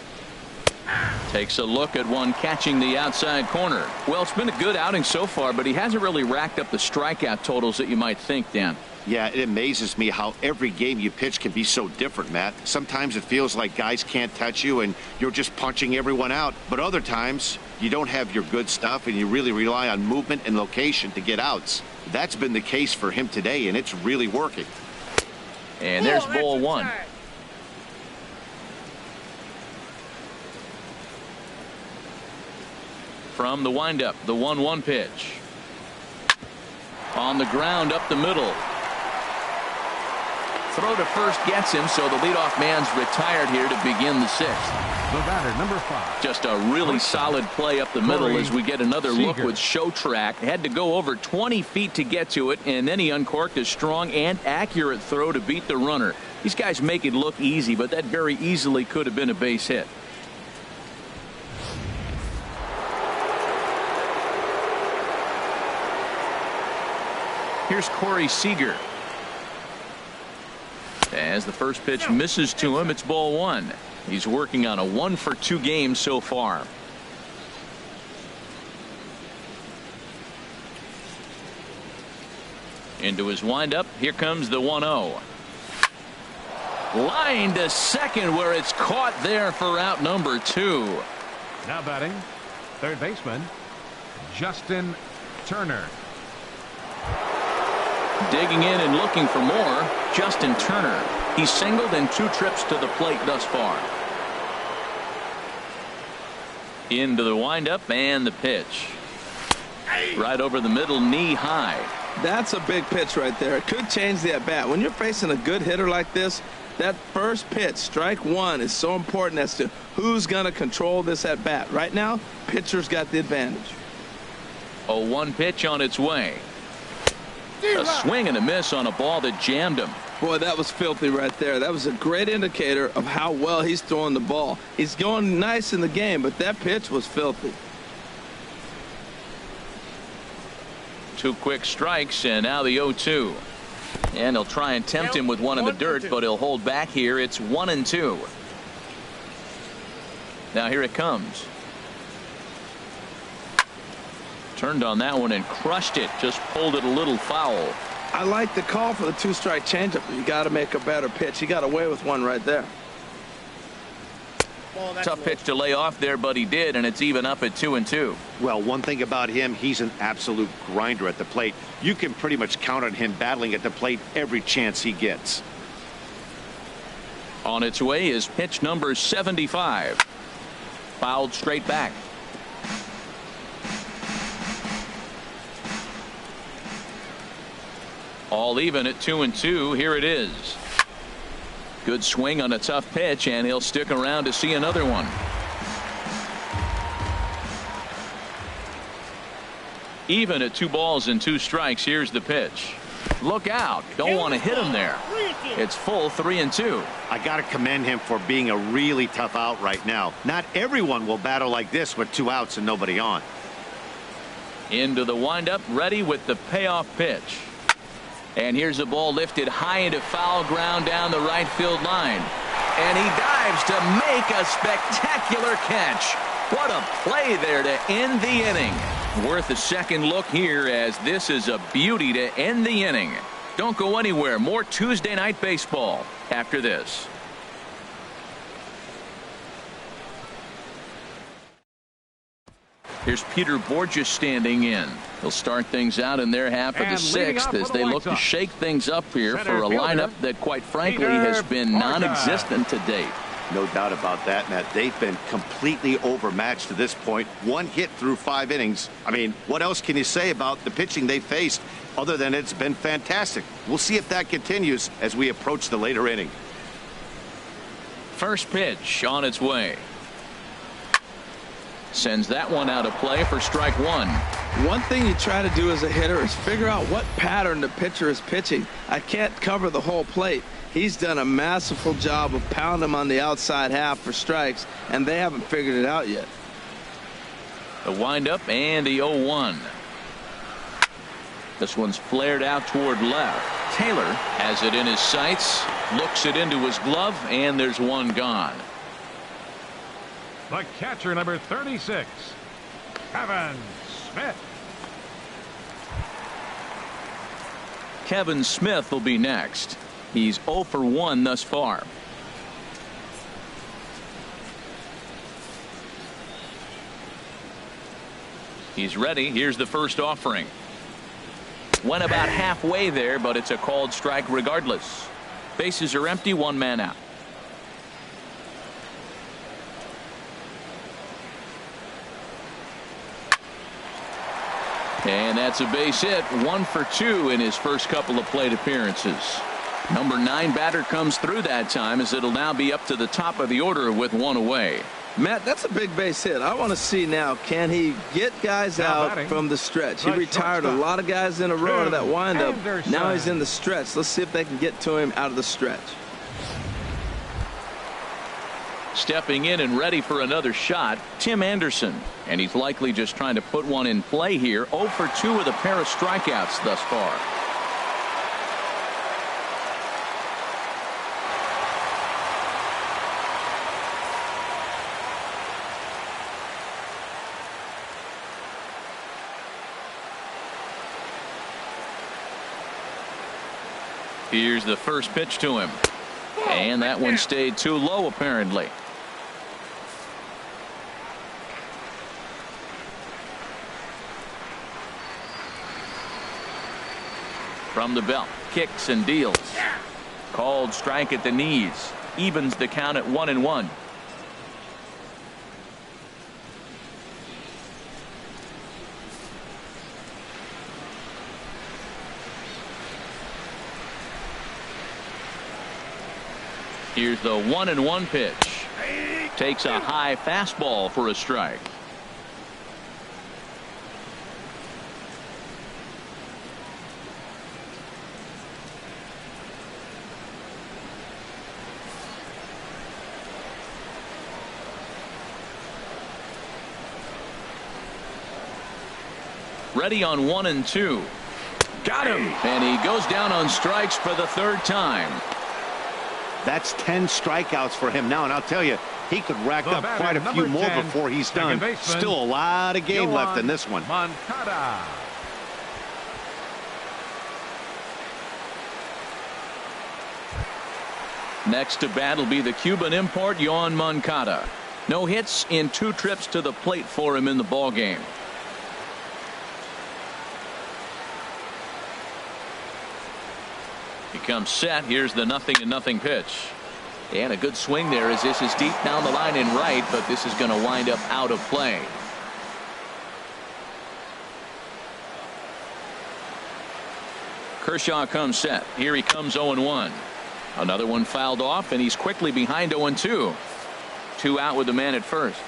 A: Takes a look at one catching the outside corner. Well, it's been a good outing so far, but he hasn't really racked up the strikeout totals that you might think, Dan.
D: Yeah, it amazes me how every game you pitch can be so different, Matt. Sometimes it feels like guys can't touch you and you're just punching everyone out. But other times you don't have your good stuff and you really rely on movement and location to get outs. That's been the case for him today, and it's really working.
A: And there's ball 1. from the windup. The 1-1 pitch. On the ground up the middle. Throw to first gets him, so the leadoff man's retired here to begin the 6th.
C: The batter, number 5.
A: Just a really solid play up the middle as we get another look with Show Track. Had to go over 20 feet to get to it, and then he uncorked a strong and accurate throw to beat the runner. These guys make it look easy, but that very easily could have been a base hit. Here's Corey Seager. As the first pitch misses to him, it's ball 1. He's working on a 1-for-2 game so far. Into his windup. Here comes the 1-0. Line to second, where it's caught there for out number 2.
C: Now batting, third baseman, Justin Turner.
A: Digging in and looking for more, Justin Turner. He's singled in 2 trips to the plate thus far. Into the windup and the pitch. Right over the middle, knee high.
B: That's a big pitch right there. It could change the at-bat. When you're facing a good hitter like this, that first pitch, strike 1, is so important as to who's going to control this at-bat. Right now, pitcher's got the advantage.
A: A 1 pitch on its way. A swing and a miss on a ball that jammed him.
B: Boy, that was filthy right there. That was a great indicator of how well he's throwing the ball. He's going nice in the game, but that pitch was filthy.
A: 2 quick strikes, and now the 0-2. And he'll try and tempt him with one in the dirt, but he'll hold back here. It's 1-2. Now here it comes. Turned on that one and crushed it. Just pulled it a little foul.
B: I like the call for the 2-strike changeup. You got to make a better pitch. He got away with one right there.
A: Tough pitch to lay off there, but he did, and it's even up at 2-2.
D: Well, one thing about him, he's an absolute grinder at the plate. You can pretty much count on him battling at the plate every chance he gets.
A: On its way is pitch number 75. Fouled straight back. All even at 2-2. Here it is. Good swing on a tough pitch, and he'll stick around to see another one. Even at 2 balls and 2 strikes. Here's the pitch. Look out. Don't want to hit him there. It's full 3-2.
D: I got to commend him for being a really tough out right now. Not everyone will battle like this with 2 outs and nobody on.
A: Into the windup, ready with the payoff pitch. And here's a ball lifted high into foul ground down the right field line. And he dives to make a spectacular catch. What a play there to end the inning. Worth a second look here, as this is a beauty to end the inning. Don't go anywhere. More Tuesday Night Baseball after this. Here's Peter Borges standing in. He'll start things out in their half of the 6th as they look to shake things up here for a lineup that, quite frankly, has been non-existent to date.
D: No doubt about that, Matt. They've been completely overmatched to this point. 1 hit through 5 innings. I mean, what else can you say about the pitching they faced other than it's been fantastic? We'll see if that continues as we approach the later inning.
A: First pitch on its way. Sends that one out of play for strike 1.
B: One thing you try to do as a hitter is figure out what pattern the pitcher is pitching. I can't cover the whole plate. He's done a masterful job of pounding him on the outside half for strikes, and they haven't figured it out yet.
A: The windup and the 0-1. This one's flared out toward left. Taylor has it in his sights, looks it into his glove, and there's one gone.
C: The catcher, number 36, Kevin Smith.
A: Kevin Smith will be next. He's 0 for 1 thus far. He's ready. Here's the first offering. Went about halfway there, but it's a called strike regardless. Bases are empty, 1 man out. And that's a base hit. 1 for 2 in his first couple of plate appearances. Number 9 batter comes through that time, as it'll now be up to the top of the order with 1 away.
B: Matt, that's a big base hit. I want to see now, can he get guys out from the stretch? He retired a lot of guys in a row to that windup. Now he's in the stretch. Let's see if they can get to him out of the stretch.
A: Stepping in and ready for another shot, Tim Anderson. And he's likely just trying to put one in play here. 0 for 2 with a pair of strikeouts thus far. Here's the first pitch to him. And that one stayed too low, apparently. From the belt, kicks and deals. Called strike at the knees. Evens the count at 1-1. Here's the 1-1 pitch. Takes a high fastball for a strike. Ready on 1-2. Got him. And he goes down on strikes for the 3rd time.
D: That's 10 strikeouts for him now, and I'll tell you, he could rack up quite a few more before he's done. Still a lot of game left in this one.
C: Moncada.
A: Next to bat will be the Cuban import, Yoan Moncada. No hits in 2 trips to the plate for him in the ballgame. He comes set. Here's the 0-0 pitch. And a good swing there, as this is deep down the line in right, but this is going to wind up out of play. Kershaw comes set. Here he comes 0-1. Another one fouled off, and he's quickly behind 0-2. 2 out with the man at first.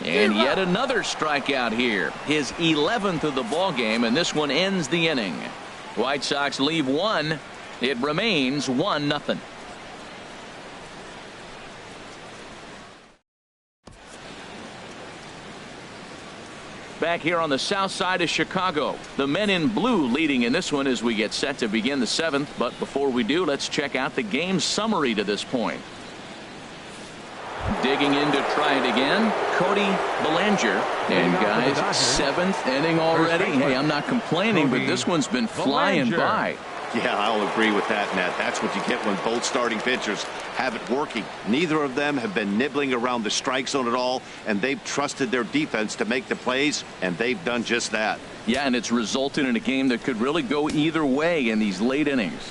A: And yet another strikeout here. His 11th of the ball game, and this one ends the inning. White Sox leave 1. It remains 1-0. Back here on the south side of Chicago, the men in blue leading in this one as we get set to begin the 7th. But before we do, let's check out the game summary to this point. Digging in to try it again, Cody Bellinger. And guys, 7th inning already. Hey, I'm not complaining, but this one's been flying by.
D: Yeah, I'll agree with that, Nat. That's what you get when both starting pitchers have it working. Neither of them have been nibbling around the strike zone at all, and they've trusted their defense to make the plays, and they've done just that.
A: Yeah, and it's resulted in a game that could really go either way in these late innings.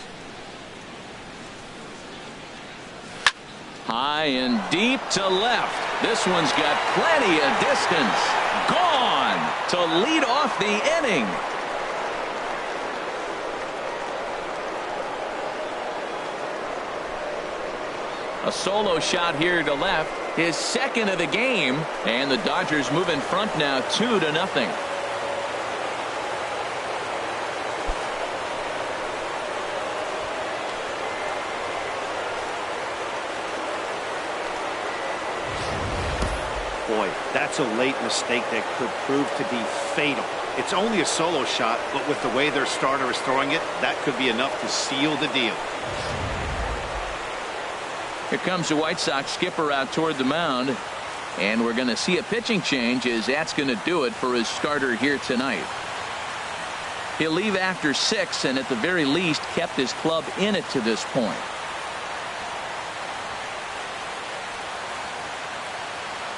A: High and deep to left. This one's got plenty of distance. Gone to lead off the inning. A solo shot here to left. His 2nd of the game. And the Dodgers move in front now 2-0.
D: Boy, that's a late mistake that could prove to be fatal. It's only a solo shot, but with the way their starter is throwing it, that could be enough to seal the deal.
A: Here comes the White Sox skipper out toward the mound. And we're going to see a pitching change, as that's going to do it for his starter here tonight. He'll leave after 6, and at the very least kept his club in it to this point.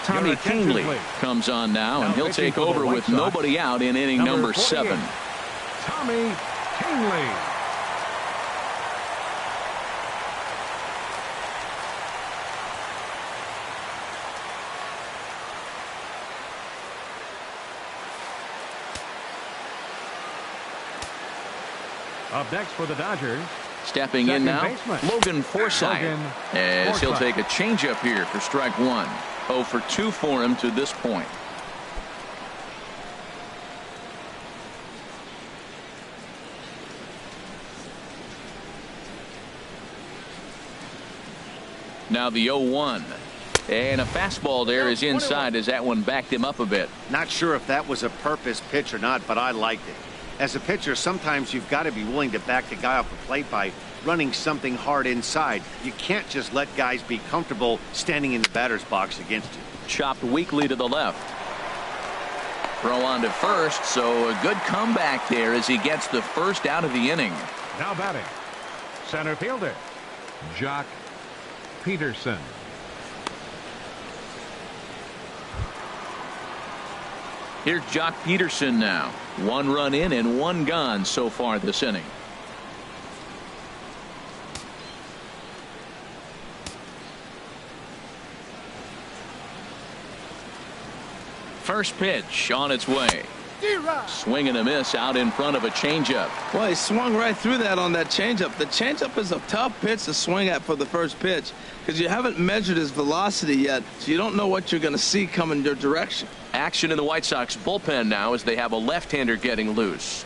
A: Tommy Kingley comes on now, and he'll take over with nobody out in inning number 7.
C: Tommy Kingley. Up next for the Dodgers.
A: Stepping in now,
C: baseman,
A: Logan Forsythe. As he'll take a changeup here for strike one. 0 for 2 for him to this point. Now the 0-1. And a fastball there is inside as that one backed him up a bit.
D: Not sure if that was a purpose pitch or not, but I liked it. As a pitcher, sometimes you've got to be willing to back the guy off the plate by running something hard inside. You can't just let guys be comfortable standing in the batter's box against you.
A: Chopped weakly to the left. Throw on to first, so a good comeback there as he gets the first out of the inning.
C: Now batting, center fielder, Jock Peterson.
A: Here's Jock Peterson now. 1 run in and 1 gone so far this inning. First pitch on its way. Swing and a miss out in front of a changeup.
B: Well, he swung right through that on that changeup. The changeup is a tough pitch to swing at for the first pitch because you haven't measured his velocity yet, so you don't know what you're going to see coming your direction.
A: Action in the White Sox bullpen now as they have a left-hander getting loose.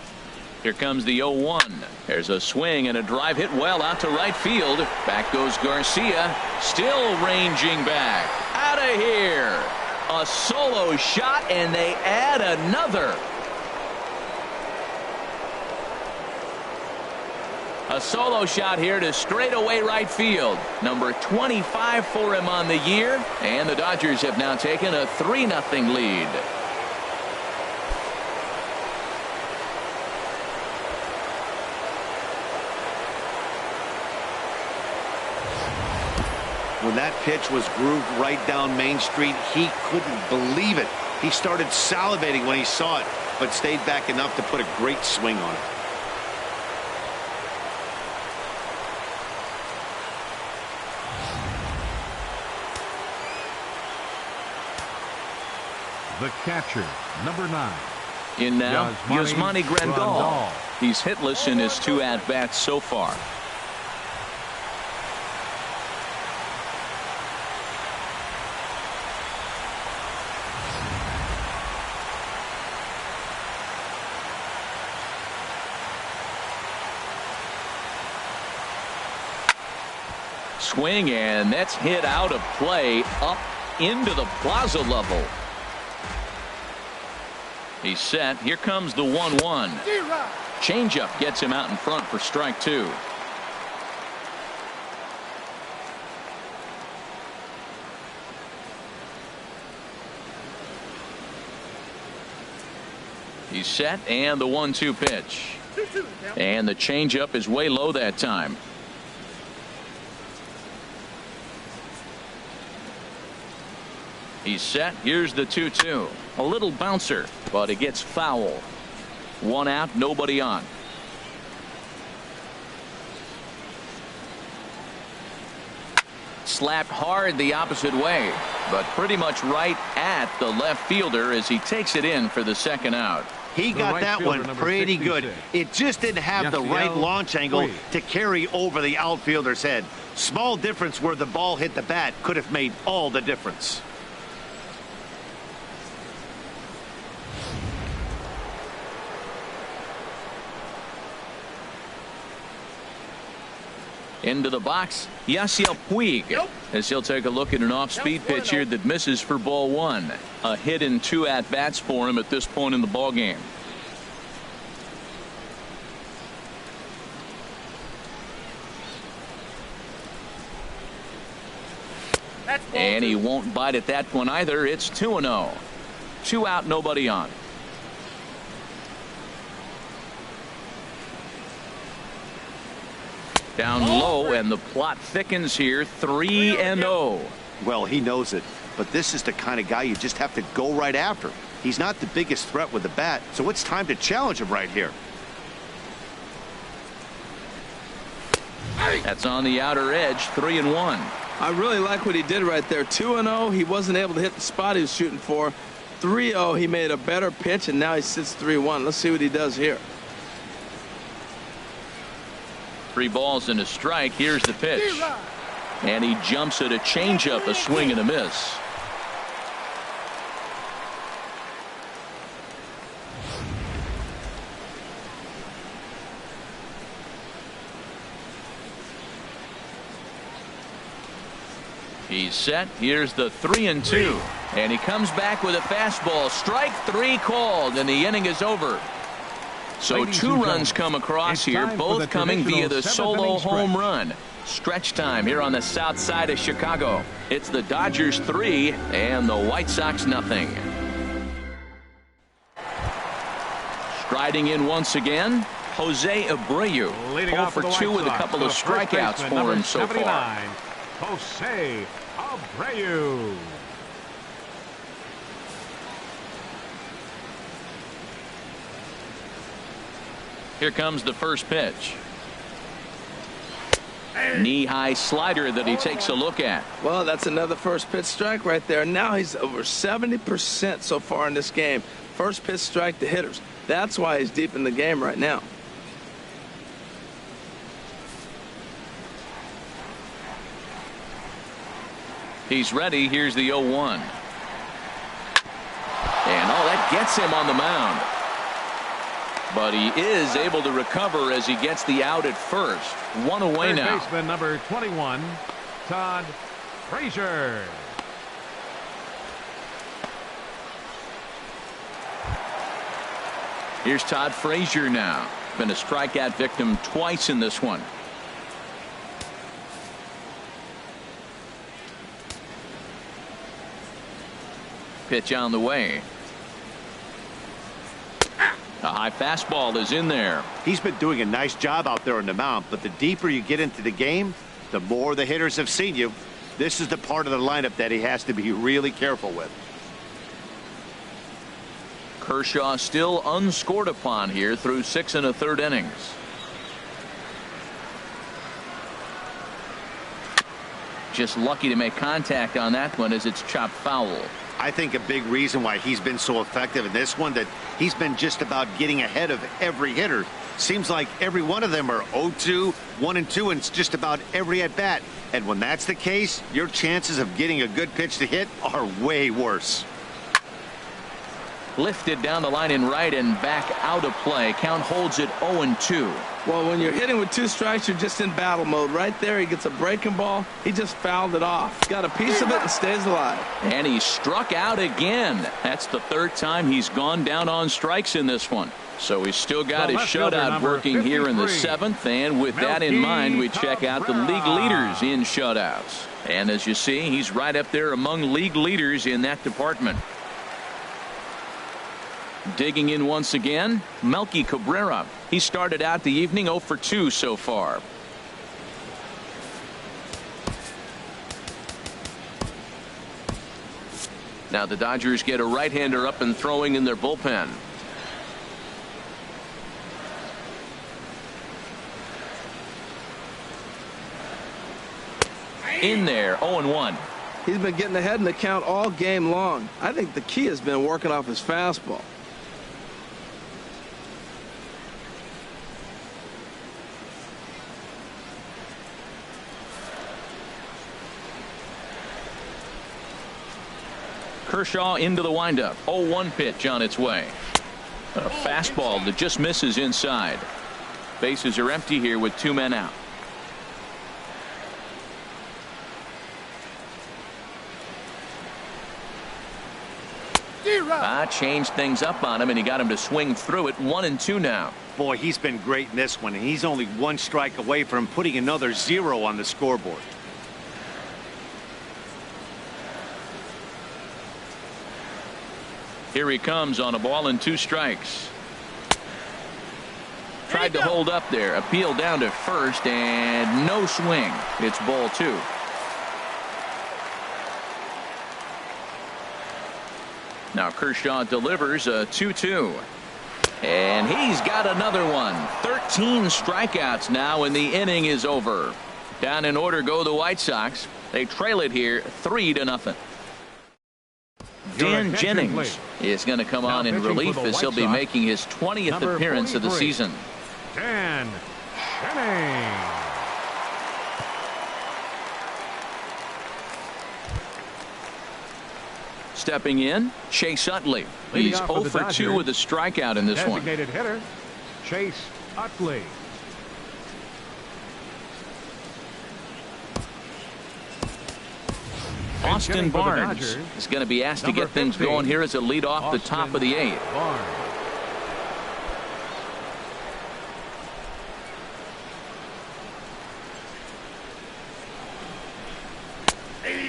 A: Here comes the 0-1. There's a swing and a drive hit well out to right field. Back goes Garcia, still ranging back. Out of here. A solo shot, and they add another. A solo shot here to straightaway right field. Number 25 for him on the year, and the Dodgers have now taken a 3-0 lead.
D: When that pitch was grooved right down Main Street, he couldn't believe it. He started salivating when he saw it, but stayed back enough to put a great swing on it.
C: The catcher, number 9.
A: In now, Yasmani Grandal. He's hitless in his 2 at-bats so far. Swing, and that's hit out of play up into the plaza level. He's set. Here comes the 1-1. Changeup gets him out in front for strike 2. He's set, and the 1-2 pitch. And the changeup is way low that time. He's set. Here's the 2-2. A little bouncer, but it gets foul. 1 out, nobody on. Slapped hard the opposite way, but pretty much right at the left fielder as he takes it in for the 2nd out.
D: He got that one pretty good. It just didn't have the right launch angle to carry over the outfielder's head. Small difference where the ball hit the bat could have made all the difference.
A: Into the box, Yasiel Puig, as he'll take a look at an off-speed pitch here that misses for ball 1. A hit in 2 at-bats for him at this point in the ball game. And he won't bite at that one either. It's 2-0. 2 out, nobody on. Down low, and the plot thickens here. 3-0.
D: Well, he knows it, but this is the kind of guy you just have to go right after. He's not the biggest threat with the bat, so it's time to challenge him right here.
A: That's on the outer edge. 3-1.
B: I really like what he did right there. 2-0. He wasn't able to hit the spot he was shooting for. 3-0. He made a better pitch, and now he sits 3-1. Let's see what he does here.
A: 3 balls and a strike. Here's the pitch. And he jumps at a changeup, a swing and a miss. He's set. Here's the 3-2. And he comes back with a fastball. Strike 3 called, and the inning is over. So 2 runs come across here, both coming via the solo home run. Stretch time here on the south side of Chicago. It's the Dodgers 3 and the White Sox nothing. Striding in once again, Jose Abreu. 0 for 2 with a couple of strikeouts for him so far.
C: Jose Abreu.
A: Here comes the first pitch. Knee-high slider that he takes a look at.
B: Well, that's another first pitch strike right there. Now he's over 70% so far in this game. First pitch strike to hitters. That's why he's deep in the game right now.
A: He's ready. Here's the 0-1. And that gets him on the mound. But he is able to recover as he gets the out at first. 1 away
C: Third
A: now.
C: Baseman number 21, Todd Frazier.
A: Here's Todd Frazier now. Been a strikeout victim twice in this one. Pitch on the way. A high fastball is in there.
D: He's been doing a nice job out there on the mound, but the deeper you get into the game, the more the hitters have seen you. This is the part of the lineup that he has to be really careful with.
A: Kershaw still unscored upon here through 6 1/3 innings. Just lucky to make contact on that one as it's chopped foul.
D: I think a big reason why he's been so effective in this one, that he's been just about getting ahead of every hitter. Seems like every one of them are 0-2, 1-2, and it's just about every at bat. And when that's the case, your chances of getting a good pitch to hit are way worse.
A: Lifted down the line in right and back out of play. Count holds it 0-2.
B: Well, when you're hitting with 2 strikes, you're just in battle mode. Right there, he gets a breaking ball. He just fouled it off. Got a piece of it and stays alive.
A: And he struck out again. That's the 3rd time he's gone down on strikes in this one. So he's still got his shutout working here in the 7th. And with that in mind, we check out the league leaders in shutouts. And as you see, he's right up there among league leaders in that department. Digging in once again, Melky Cabrera. He started out the evening 0 for 2 so far. Now the Dodgers get a right-hander up and throwing in their bullpen. In there, 0-1.
B: He's been getting ahead in the count all game long. I think the key has been working off his fastball.
A: Kershaw into the windup. 0-1 pitch on its way. A fastball that just misses inside. Bases are empty here with 2 men out. Changed things up on him, and he got him to swing through it. 1-2 now.
D: Boy, he's been great in this one, and he's only 1 strike away from putting another 0 on the scoreboard.
A: Here he comes on a ball and 2 strikes. Tried to hold up there. Appeal down to first, and no swing. It's ball 2. Now Kershaw delivers a 2-2. And he's got another one. 13 strikeouts now, and the inning is over. Down in order go the White Sox. They trail it here 3-0. Dan Jennings is going to come on in relief as he'll be making his 20th appearance of the season.
C: Dan Inning.
A: Stepping in, Chase Utley. He's 0 for 2 with a strikeout in this one.
C: Designated hitter, Chase Utley.
A: Austin Barnes is going to be asked to get things going here as a lead off the top of the 8th.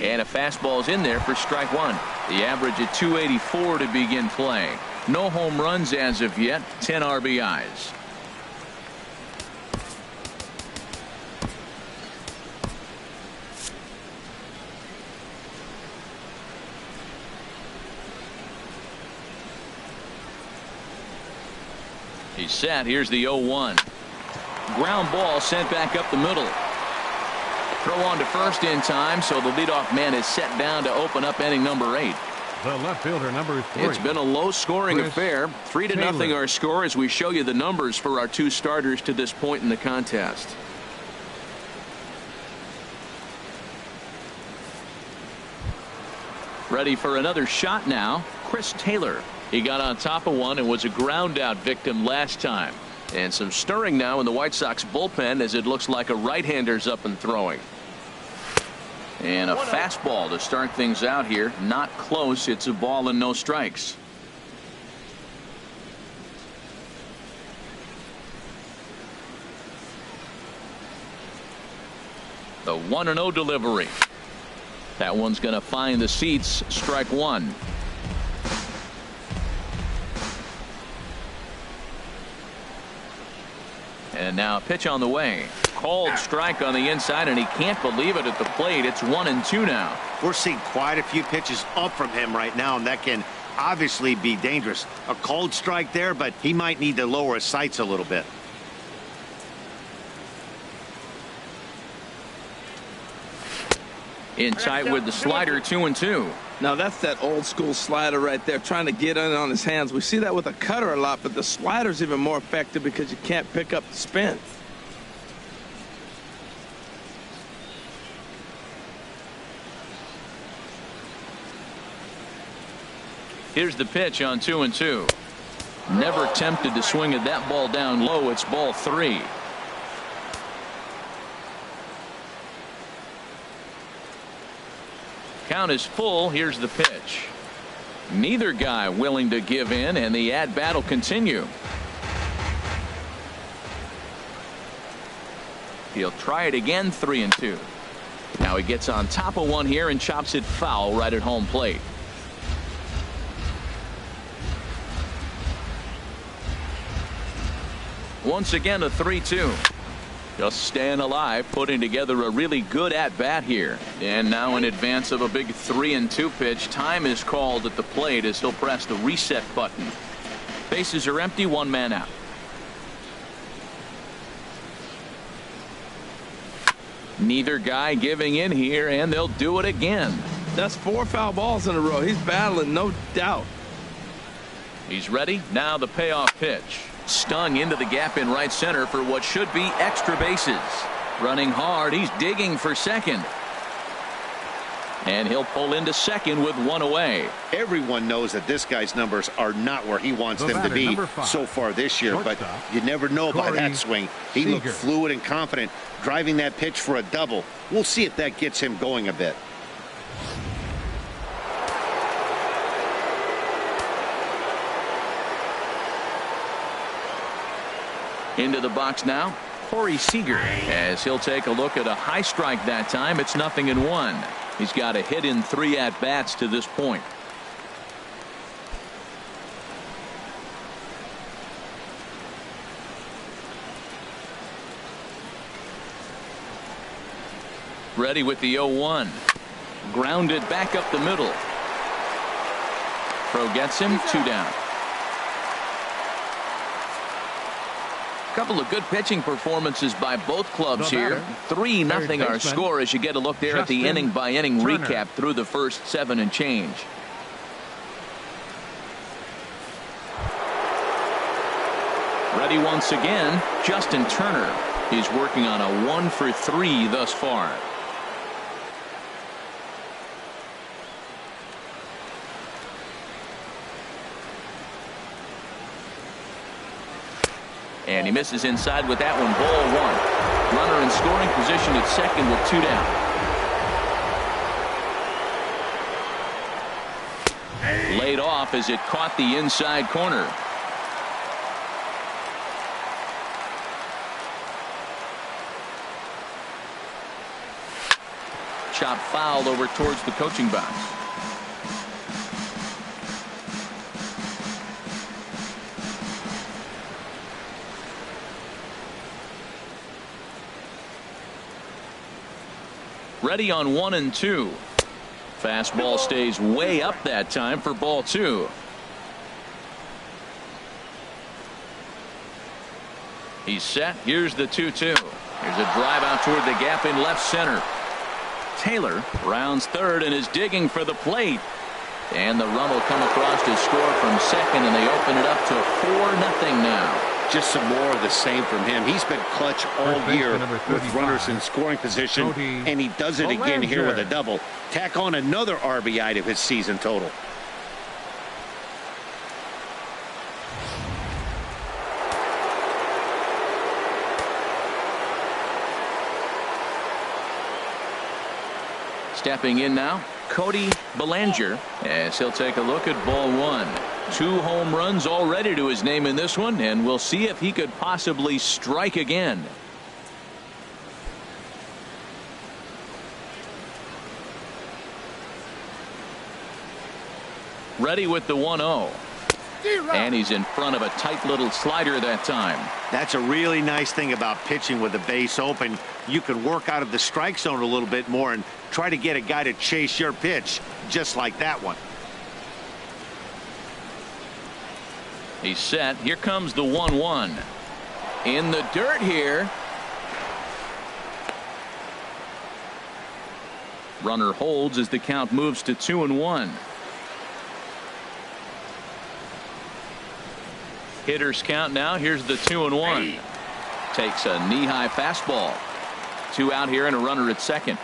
A: And a fastball's in there for strike 1. The average at 284 to begin play. No home runs as of yet, 10 RBIs. He's set. Here's the 0-1. Ground ball sent back up the middle. Throw on to first in time, so the leadoff man is set down to open up inning number 8.
C: The left fielder, number 3.
A: It's been a low-scoring affair. 3-0 our score as we show you the numbers for our 2 starters to this point in the contest. Ready for another shot now. Chris Taylor. He got on top of one and was a ground-out victim last time. And some stirring now in the White Sox bullpen as it looks like a right-hander's up and throwing. And a fastball to start things out here. Not close. It's a ball and no strikes. The 1-0 delivery. That one's going to find the seats. Strike 1. And now a pitch on the way. Called strike on the inside, and he can't believe it at the plate. It's 1-2 now.
D: We're seeing quite a few pitches up from him right now, and that can obviously be dangerous. A cold strike there, but he might need to lower his sights a little bit.
A: In tight with the slider, 2-2.
B: Now that's that old school slider right there, trying to get in on his hands. We see that with a cutter a lot, but the slider's even more effective because you can't pick up the spin.
A: Here's the pitch on 2-2. Never tempted to swing at that ball down low. It's ball 3. Count is full. Here's the pitch. Neither guy willing to give in, and the at-bat will continue. He'll try it again. 3-2. Now he gets on top of one here and chops it foul right at home plate. Once again a 3-2. Just staying alive, putting together a really good at-bat here. And now in advance of a big 3-2 pitch, time is called at the plate as he'll press the reset button. Bases are empty, 1 man out. Neither guy giving in here, and they'll do it again.
B: That's 4 foul balls in a row. He's battling, no doubt.
A: He's ready. Now the payoff pitch. Stung into the gap in right center for what should be extra bases. Running hard. He's digging for second. And he'll pull into second with 1 away.
D: Everyone knows that this guy's numbers are not where he wants them to be so far this year, but you never know about that swing. He looked fluid and confident, driving that pitch for a double. We'll see if that gets him going a bit.
A: Into the box now, Corey Seager, as he'll take a look at a high strike that time. It's 0-1. He's got a hit in 3 at-bats to this point. Ready with the 0-1. Grounded back up the middle. Throw gets him, 2 down. Couple of good pitching performances by both clubs here. 3-0 our score as you get a look there at the inning-by-inning recap through the first 7 and change. Ready once again, Justin Turner. He's working on a 1 for 3 thus far. And he misses inside with that one. Ball 1. Runner in scoring position at second with 2 down. Laid off as it caught the inside corner. Chop fouled over towards the coaching box. Ready on 1 and 2. Fastball stays way up that time for ball 2. He's set. Here's the 2-2. Here's a drive out toward the gap in left center. Taylor rounds third and is digging for the plate. And the run will come across to score from second, and they open it up to 4-0 now.
D: Just some more of the same from him. He's been clutch all year with runners in scoring position, and he does it again here with a double. Tack on another RBI to his season total.
A: Stepping in now, Cody Bellinger, as he'll take a look at ball 1. 2 home runs already to his name in this one, and we'll see if he could possibly strike again. Ready with the 1-0. And he's in front of a tight little slider that time.
D: That's a really nice thing about pitching with the base open. You can work out of the strike zone a little bit more and try to get a guy to chase your pitch, just like that one.
A: He's set. Here comes the 1-1. In the dirt here. Runner holds as the count moves to 2-1. Hitters count now. Here's the 2-1. Takes a knee-high fastball. 2 out here and a runner at second.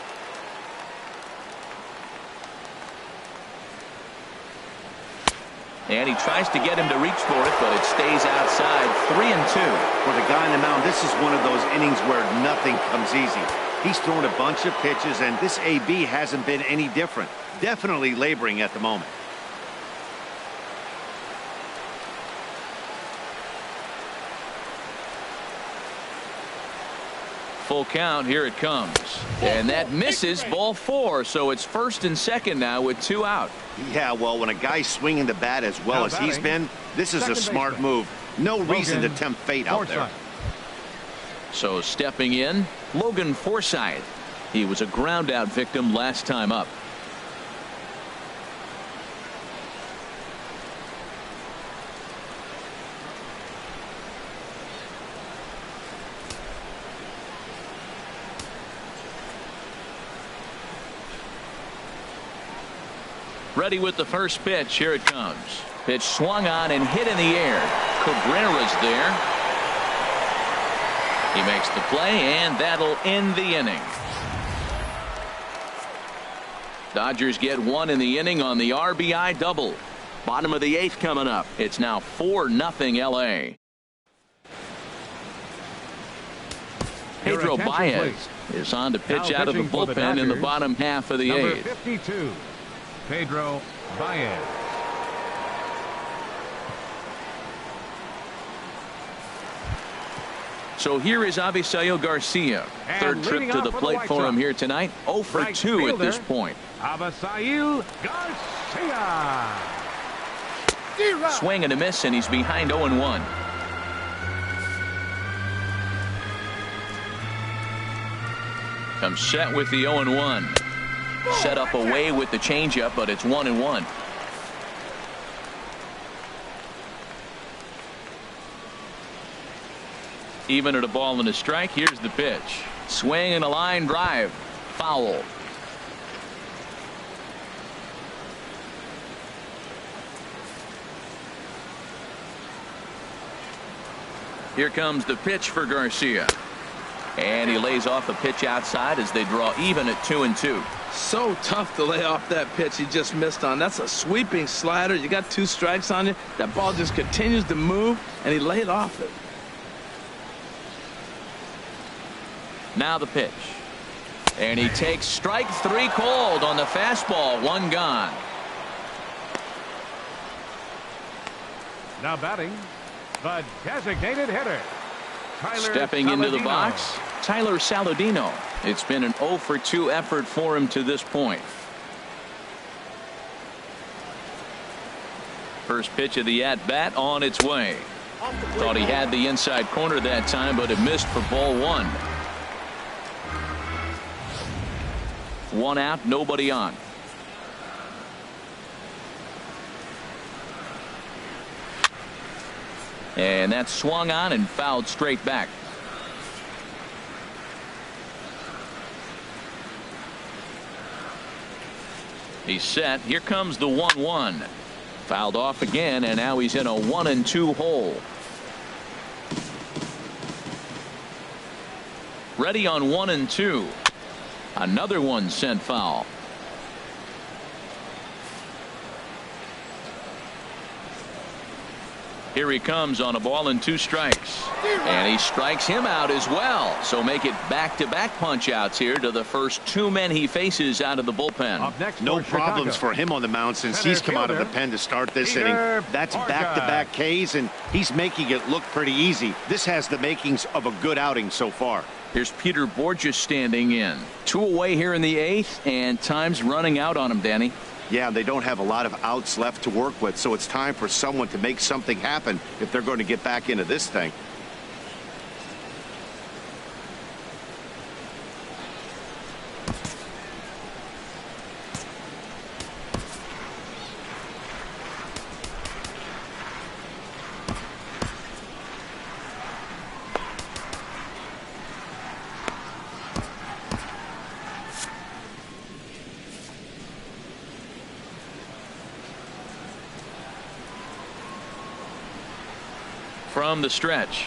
A: And he tries to get him to reach for it, but it stays outside. 3-2.
D: For the guy on the mound, this is one of those innings where nothing comes easy. He's thrown a bunch of pitches, and this AB hasn't been any different. Definitely laboring at the moment.
A: Full count. Here it comes. And that misses. Ball 4. So it's first and second now with 2 out.
D: Yeah, well, when a guy's swinging the bat as well as he's been, this is a smart move. No reason to tempt fate out there.
A: So stepping in, Logan Forsythe. He was a ground out victim last time up. Ready with the first pitch. Here it comes. Pitch swung on and hit in the air. Cabrera's there. He makes the play, and that'll end the inning. Dodgers get 1 in the inning on the RBI double. Bottom of the 8th coming up. It's now 4-0 LA. Pedro Baez is on to pitch out of the bullpen in the bottom half of the 8th.
C: Number 52. Pedro Baez.
A: So here is Avisail Garcia. Third trip to the plate for him here tonight. 0 for 2 at this point.
C: Avisail Garcia.
A: Swing and a miss, and he's behind 0-1. Comes set with the 0-1. Set up away with the changeup, but it's 1-1. Even at a ball and a strike. Here's the pitch. Swing and a line drive. Foul. Here comes the pitch for Garcia. And he lays off a pitch outside as they draw even at 2-2.
B: So tough to lay off that pitch he just missed on. That's a sweeping slider. You got 2 strikes on you. That ball just continues to move, and he laid off it.
A: Now the pitch. And he takes strike 3 called on the fastball. 1 gone.
C: Now batting, the designated hitter.
A: Stepping into the box, Tyler Saladino. It's been an 0-for-2 effort for him to this point. First pitch of the at-bat on its way. Thought he had the inside corner that time, but it missed for ball 1. 1 out, nobody on. And that swung on and fouled straight back. He's set. Here comes the 1-1. Fouled off again, and now he's in a 1-2 hole. Ready on 1-2. Another one sent foul. Here he comes on a ball and 2 strikes. And he strikes him out as well. So make it back-to-back punch-outs here to the first 2 men he faces out of the bullpen.
C: Up next
D: No
C: for
D: problems
C: Chicago.
D: for him on the mound since
C: Center
D: he's come out of the
C: fielder,
D: pen to start this
C: Peter
D: inning. That's
C: Barca.
D: back-to-back Ks, and he's making it look pretty easy. This has the makings of a good outing so far.
A: Here's Peter Borges standing in. 2 away here in the 8th, and time's running out on him, Danny.
D: Yeah, they don't have a lot of outs left to work with, so it's time for someone to make something happen if they're going to get back into this thing.
A: From the stretch.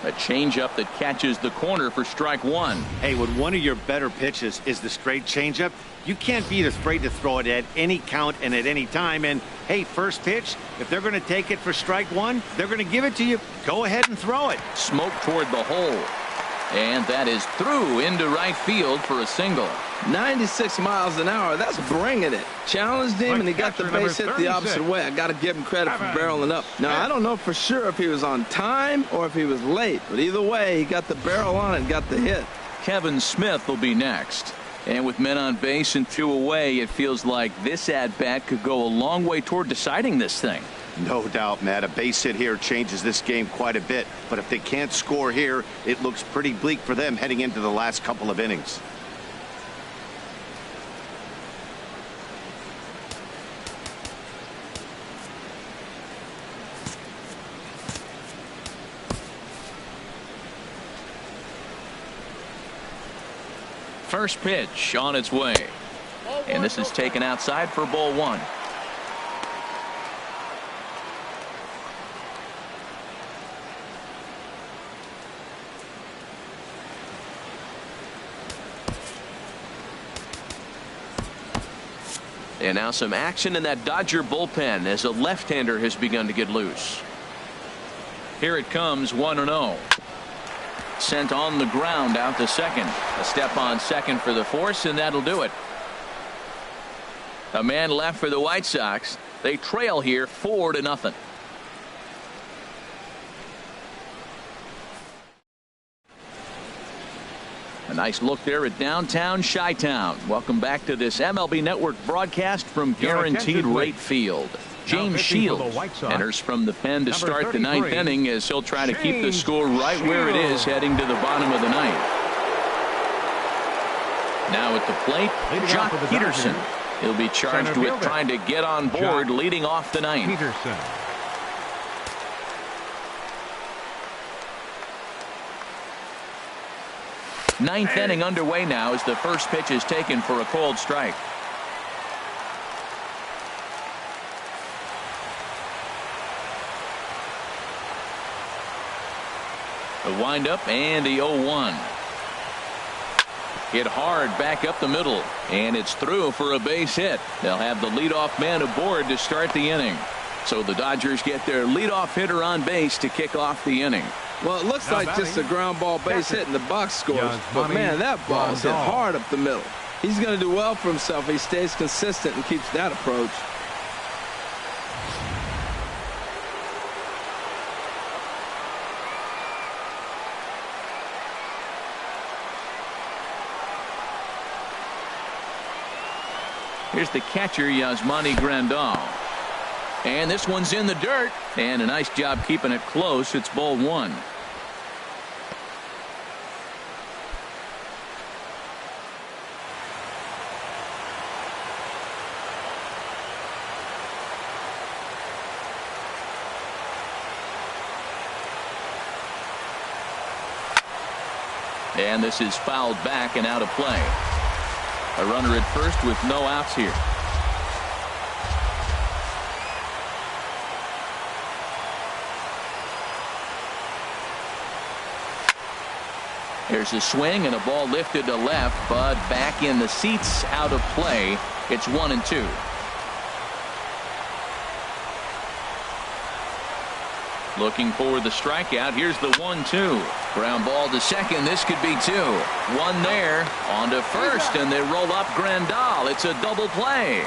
A: A changeup that catches the corner for strike 1.
D: Hey, when one of your better pitches is the straight changeup, you can't be afraid to throw it at any count and at any time. And hey, first pitch, if they're going to take it for strike 1, they're going to give it to you. Go ahead and throw it.
A: Smoke toward the hole. And that is through into right field for a single.
B: 96 miles an hour. That's bringing it. Challenged him, and he got the
C: Catcher number
B: base hit the
C: 36.
B: opposite way. I got to give him credit for barreling up. Now, I don't know for sure if he was on time or if he was late, but either way, he got the barrel on it and got the hit.
A: Kevin Smith will be next. And with men on base and 2 away, it feels like this at-bat could go a long way toward deciding this thing.
D: No doubt, Matt. A base hit here changes this game quite a bit. But if they can't score here, it looks pretty bleak for them heading into the last couple of innings.
A: First pitch on its way. And this is taken outside for ball 1. And now some action in that Dodger bullpen as a left-hander has begun to get loose. Here it comes, 1-0. Sent on the ground out to second. A step on second for the force, and that'll do it. A man left for the White Sox. They trail here 4-0. A nice look there at downtown Chi-Town. Welcome back to this MLB Network broadcast from Guaranteed Rate Field. James Shields enters from the pen to start the 9th inning as he'll try to keep the score right where it is heading to the bottom of the 9th. Now at the plate, Jock Peterson. He'll be charged with trying to get on board leading off the 9th.
C: Peterson.
A: Ninth inning underway now as the first pitch is taken for a called strike. The windup and the 0-1. Hit hard back up the middle, and it's through for a base hit. They'll have the leadoff man aboard to start the inning. So the Dodgers get their leadoff hitter on base to kick off the inning.
B: Well, it looks like just a ground ball base hit and the box scores. But, man, that ball is hit hard up the middle. He's going to do well for himself. He stays consistent and keeps that approach.
A: Here's the catcher, Yasmani Grandal. And this one's in the dirt. And a nice job keeping it close. It's ball one. And this is fouled back and out of play. A runner at first with no outs here. There's a swing and a ball lifted to left, but back in the seats, out of play. It's 1-2. Looking for the strikeout. Here's the 1-2. Ground ball to second. This could be two. One there. On to first, and they roll up Grandal. It's a double play.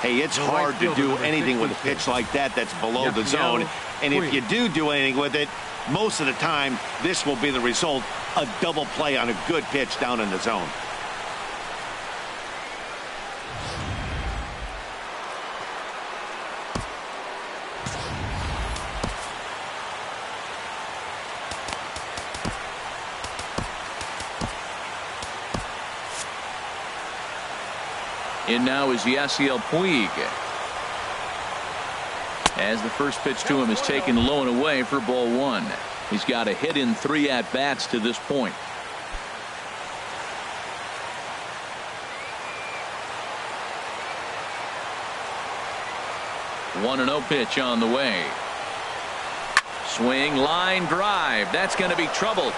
D: Hey, it's hard to do anything with a pitch like that that's below the zone. And if you do anything with it, most of the time, this will be the result. A double play on a good pitch down in the zone.
A: In now is Yasiel Puig. As the first pitch to him is taken low and away for ball one. He's got a hit in 3 at-bats to this point. 1-0 pitch on the way. Swing, line drive. That's going to be trouble.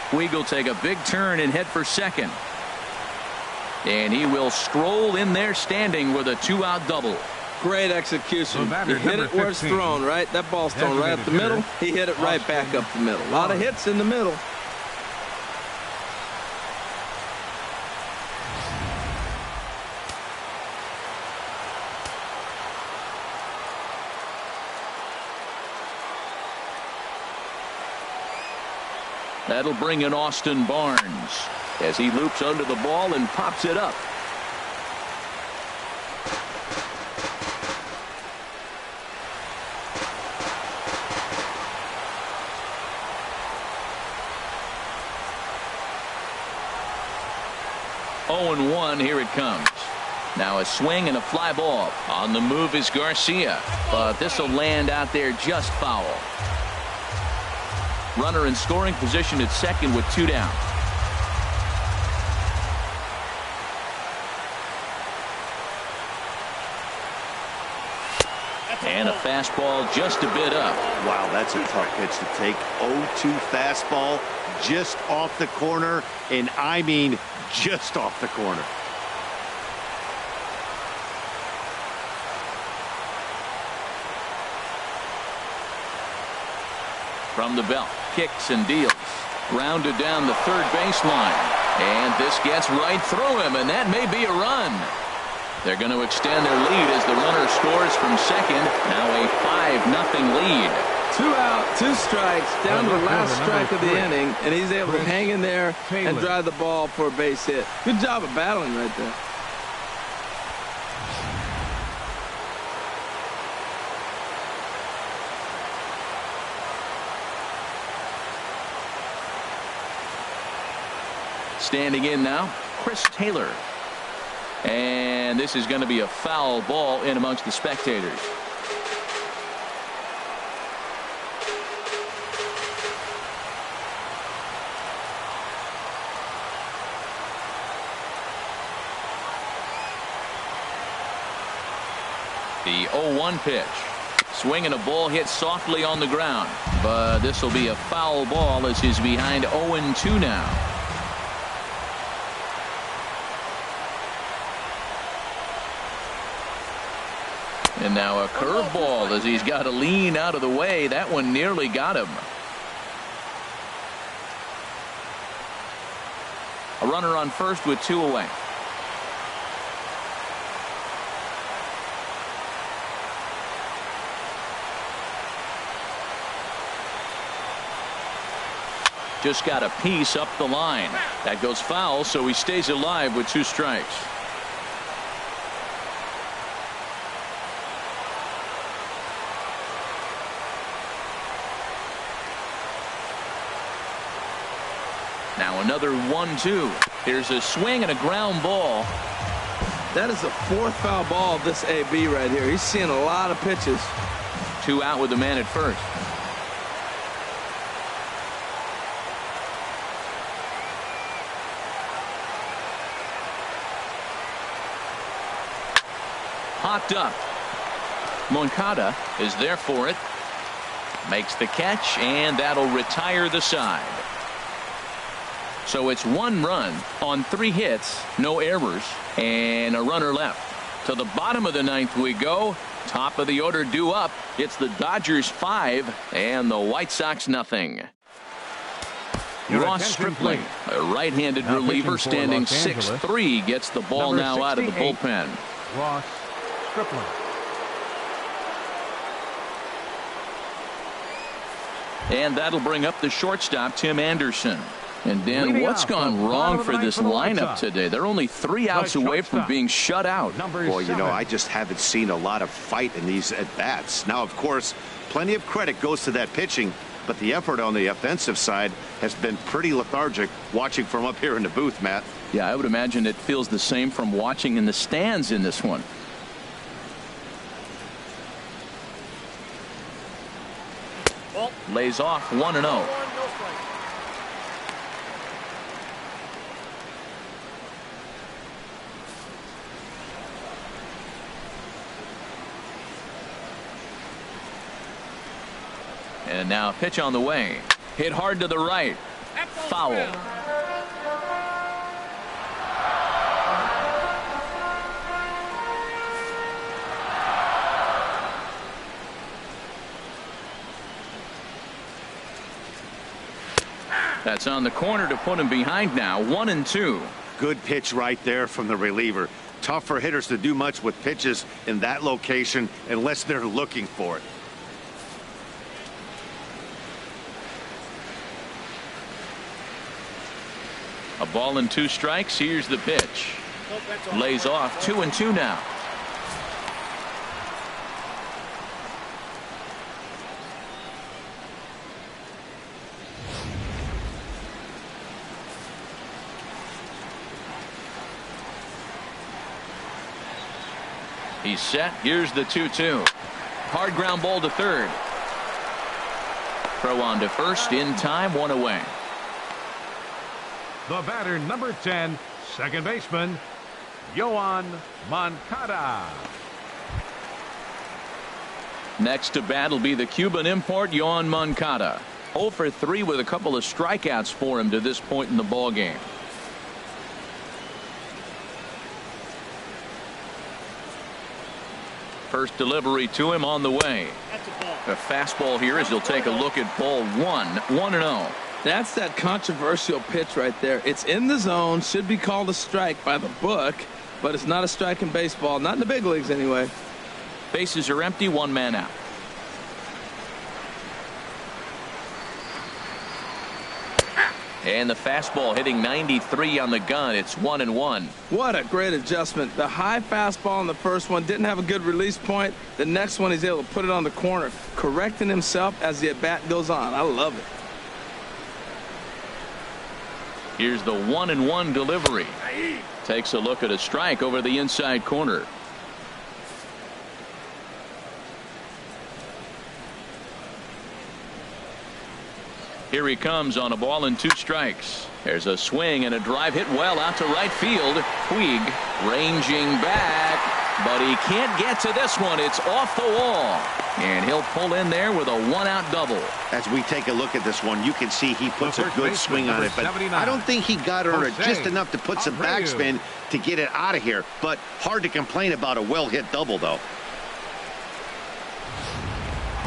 A: Puig will take a big turn and head for second. And he will stroll in there standing with a 2-out double.
B: Great execution. He hit it where it's thrown, right? That ball's thrown right up the middle. He hit it right back up the middle. A lot of hits in the middle.
A: That'll bring in Austin Barnes as he loops under the ball and pops it up. Oh, 0-1, here it comes. Now a swing and a fly ball. On the move is Garcia, but this will land out there just foul. Runner in scoring position at second with 2 down. And a fastball just a bit up.
D: Wow, that's a tough pitch to take. 0-2 fastball just off the corner, and I mean just off the corner.
A: From the belt, kicks and deals. Grounded down the third baseline. And this gets right through him, and that may be a run. They're going to extend their lead as the runner scores from second. Now a 5-0 lead.
B: 2 out, 2 strikes, down to the last strike of the inning, and he's able to hang in there and drive the ball for a base hit. Good job of battling right there.
A: Standing in now, Chris Taylor. And this is going to be a foul ball in amongst the spectators. The 0-1 pitch. Swing and a ball hit softly on the ground. But this will be a foul ball as he's behind 0-2 now. And now a curveball as he's got to lean out of the way. That one nearly got him. A runner on first with 2 away. Just got a piece up the line. That goes foul, so he stays alive with 2 strikes. Now another 1-2. Here's a swing and a ground ball.
B: That is the 4th foul ball of this AB right here. He's seeing a lot of pitches.
A: 2 out with the man at first. Popped up. Moncada is there for it. Makes the catch, and that'll retire the side. So it's 1 run on 3 hits, no errors, and a runner left. To the bottom of the 9th we go. Top of the order due up. It's the Dodgers 5 and the White Sox nothing. Ross Stripling, a right-handed reliever standing 6'3", gets the ball now out of the bullpen.
C: Ross Stripling.
A: And that'll bring up the shortstop, Tim Anderson. And Dan, what's gone wrong for this lineup today? They're only 3 outs away from being shut out.
D: Boy, you know, I just haven't seen a lot of fight in these at-bats. Now, of course, plenty of credit goes to that pitching, but the effort on the offensive side has been pretty lethargic watching from up here in the booth, Matt.
A: Yeah, I would imagine it feels the same from watching in the stands in this one. Lays off 1-0. And now a pitch on the way. Hit hard to the right. Foul. That's on the corner to put him behind now. 1-2.
D: Good pitch right there from the reliever. Tough for hitters to do much with pitches in that location unless they're looking for it.
A: A ball and 2 strikes. Here's the pitch. Lays off. 2-2 now. He's set. Here's the 2-2. Hard ground ball to third. Throw on to first in time. 1 away.
C: The batter, number 10, second baseman, Yoan Moncada.
A: Next to bat will be the Cuban import, Yoan Moncada. 0 for 3 with a couple of strikeouts for him to this point in the ball game. First delivery to him on the way. A fastball here as he'll take a look at ball 1. 1-0.
B: That's that controversial pitch right there. It's in the zone, should be called a strike by the book, but it's not a strike in baseball, not in the big leagues anyway.
A: Bases are empty, 1 man out. And the fastball hitting 93 on the gun. It's 1-1.
B: What a great adjustment. The high fastball in the first one didn't have a good release point. The next one he's able to put it on the corner, correcting himself as the at-bat goes on. I love it.
A: Here's the 1-1 delivery. Takes a look at a strike over the inside corner. Here he comes on a ball and 2 strikes. There's a swing and a drive hit well out to right field. Puig ranging back. but he can't get to this one. It's off the wall, and he'll pull in there with a 1-out double.
D: As we take a look at this one, you can see he puts a good swing on it, but I don't think he got her just enough to put some backspin to get it out of here. But hard to complain about a well-hit double, though.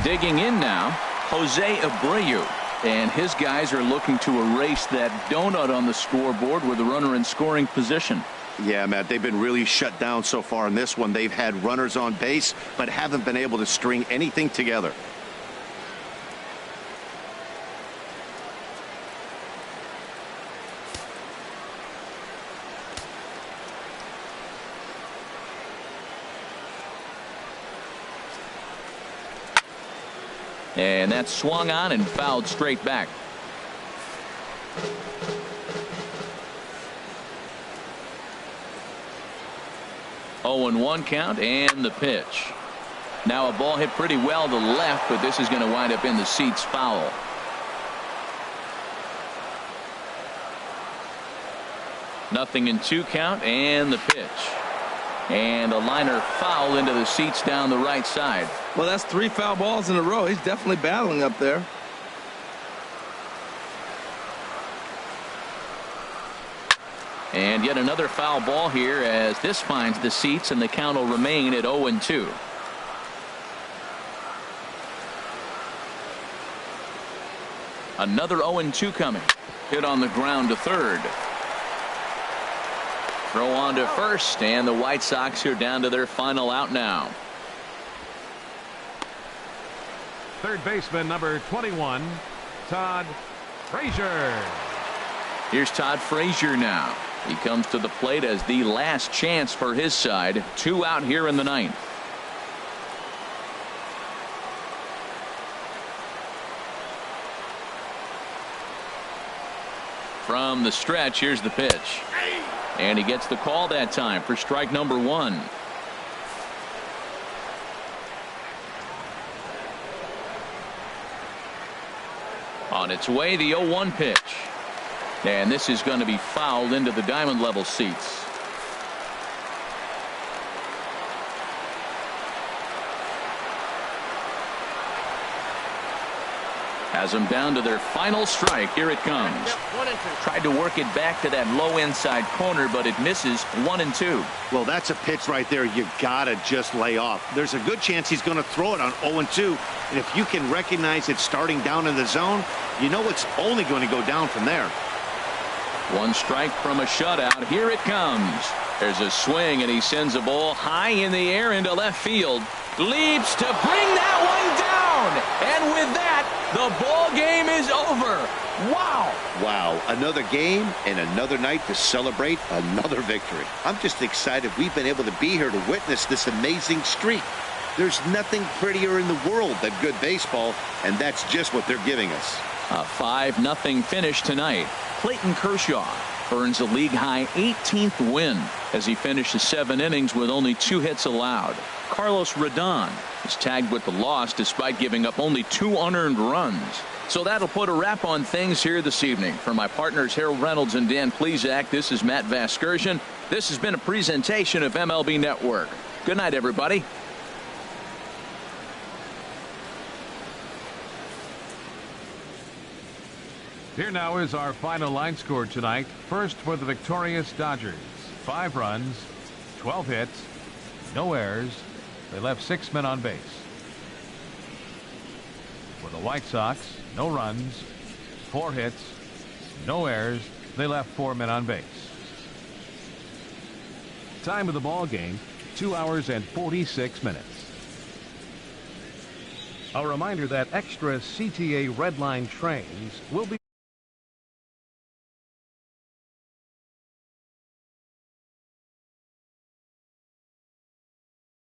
A: Digging in now, Jose Abreu. And his guys are looking to erase that donut on the scoreboard with a runner in scoring position.
F: Yeah, Matt, they've been really shut down so far in this one. They've had runners on base, but haven't been able to string anything together.
A: And that swung on and fouled straight back. Oh, and 1 count, and the pitch. Now a ball hit pretty well to left, but this is going to wind up in the seats foul. Nothing in 2 count, and the pitch. And a liner foul into the seats down the right side.
B: Well, that's 3 foul balls in a row. He's definitely battling up there.
A: And yet another foul ball here as this finds the seats, and the count will remain at 0-2. Another 0-2 coming. Hit on the ground to third. Throw on to first, and the White Sox are down to their final out now.
C: Third baseman number 21, Todd Frazier.
A: Here's Todd Frazier now. He comes to the plate as the last chance for his side. 2 out here in the 9th. From the stretch, here's the pitch. And he gets the call that time for strike number 1. On its way, the 0-1 pitch. And this is going to be fouled into the diamond level seats. Has them down to their final strike. Here it comes. Tried to work it back to that low inside corner, but it misses. 1-2.
D: Well, that's a pitch right there you gotta just lay off. There's a good chance he's going to throw it on 0-2, and if you can recognize it starting down in the zone, you know it's only going to go down from there.
A: 1 strike from a shutout. Here it comes. There's a swing, and he sends a ball high in the air into left field. Leaps to bring that one down, and with that, the ball game is over. Wow.
D: Wow. Another game and another night to celebrate another victory. I'm just excited we've been able to be here to witness this amazing streak. There's nothing prettier in the world than good baseball, and that's just what they're giving us.
A: A 5-0 finish tonight. Clayton Kershaw earns a league-high 18th win as he finishes 7 innings with only 2 hits allowed. Carlos Rodon is tagged with the loss despite giving up only 2 unearned runs. So that'll put a wrap on things here this evening. For my partners Harold Reynolds and Dan Plesac, this is Matt Vasgersian. This has been a presentation of MLB Network. Good night, everybody.
C: Here now is our final line score tonight. First for the victorious Dodgers. 5 runs, 12 hits, no errors. They left 6 men on base. For the White Sox, no runs, 4 hits, no errors. They left 4 men on base. Time of the ball game, 2 hours and 46 minutes. A reminder that extra CTA Red Line trains will be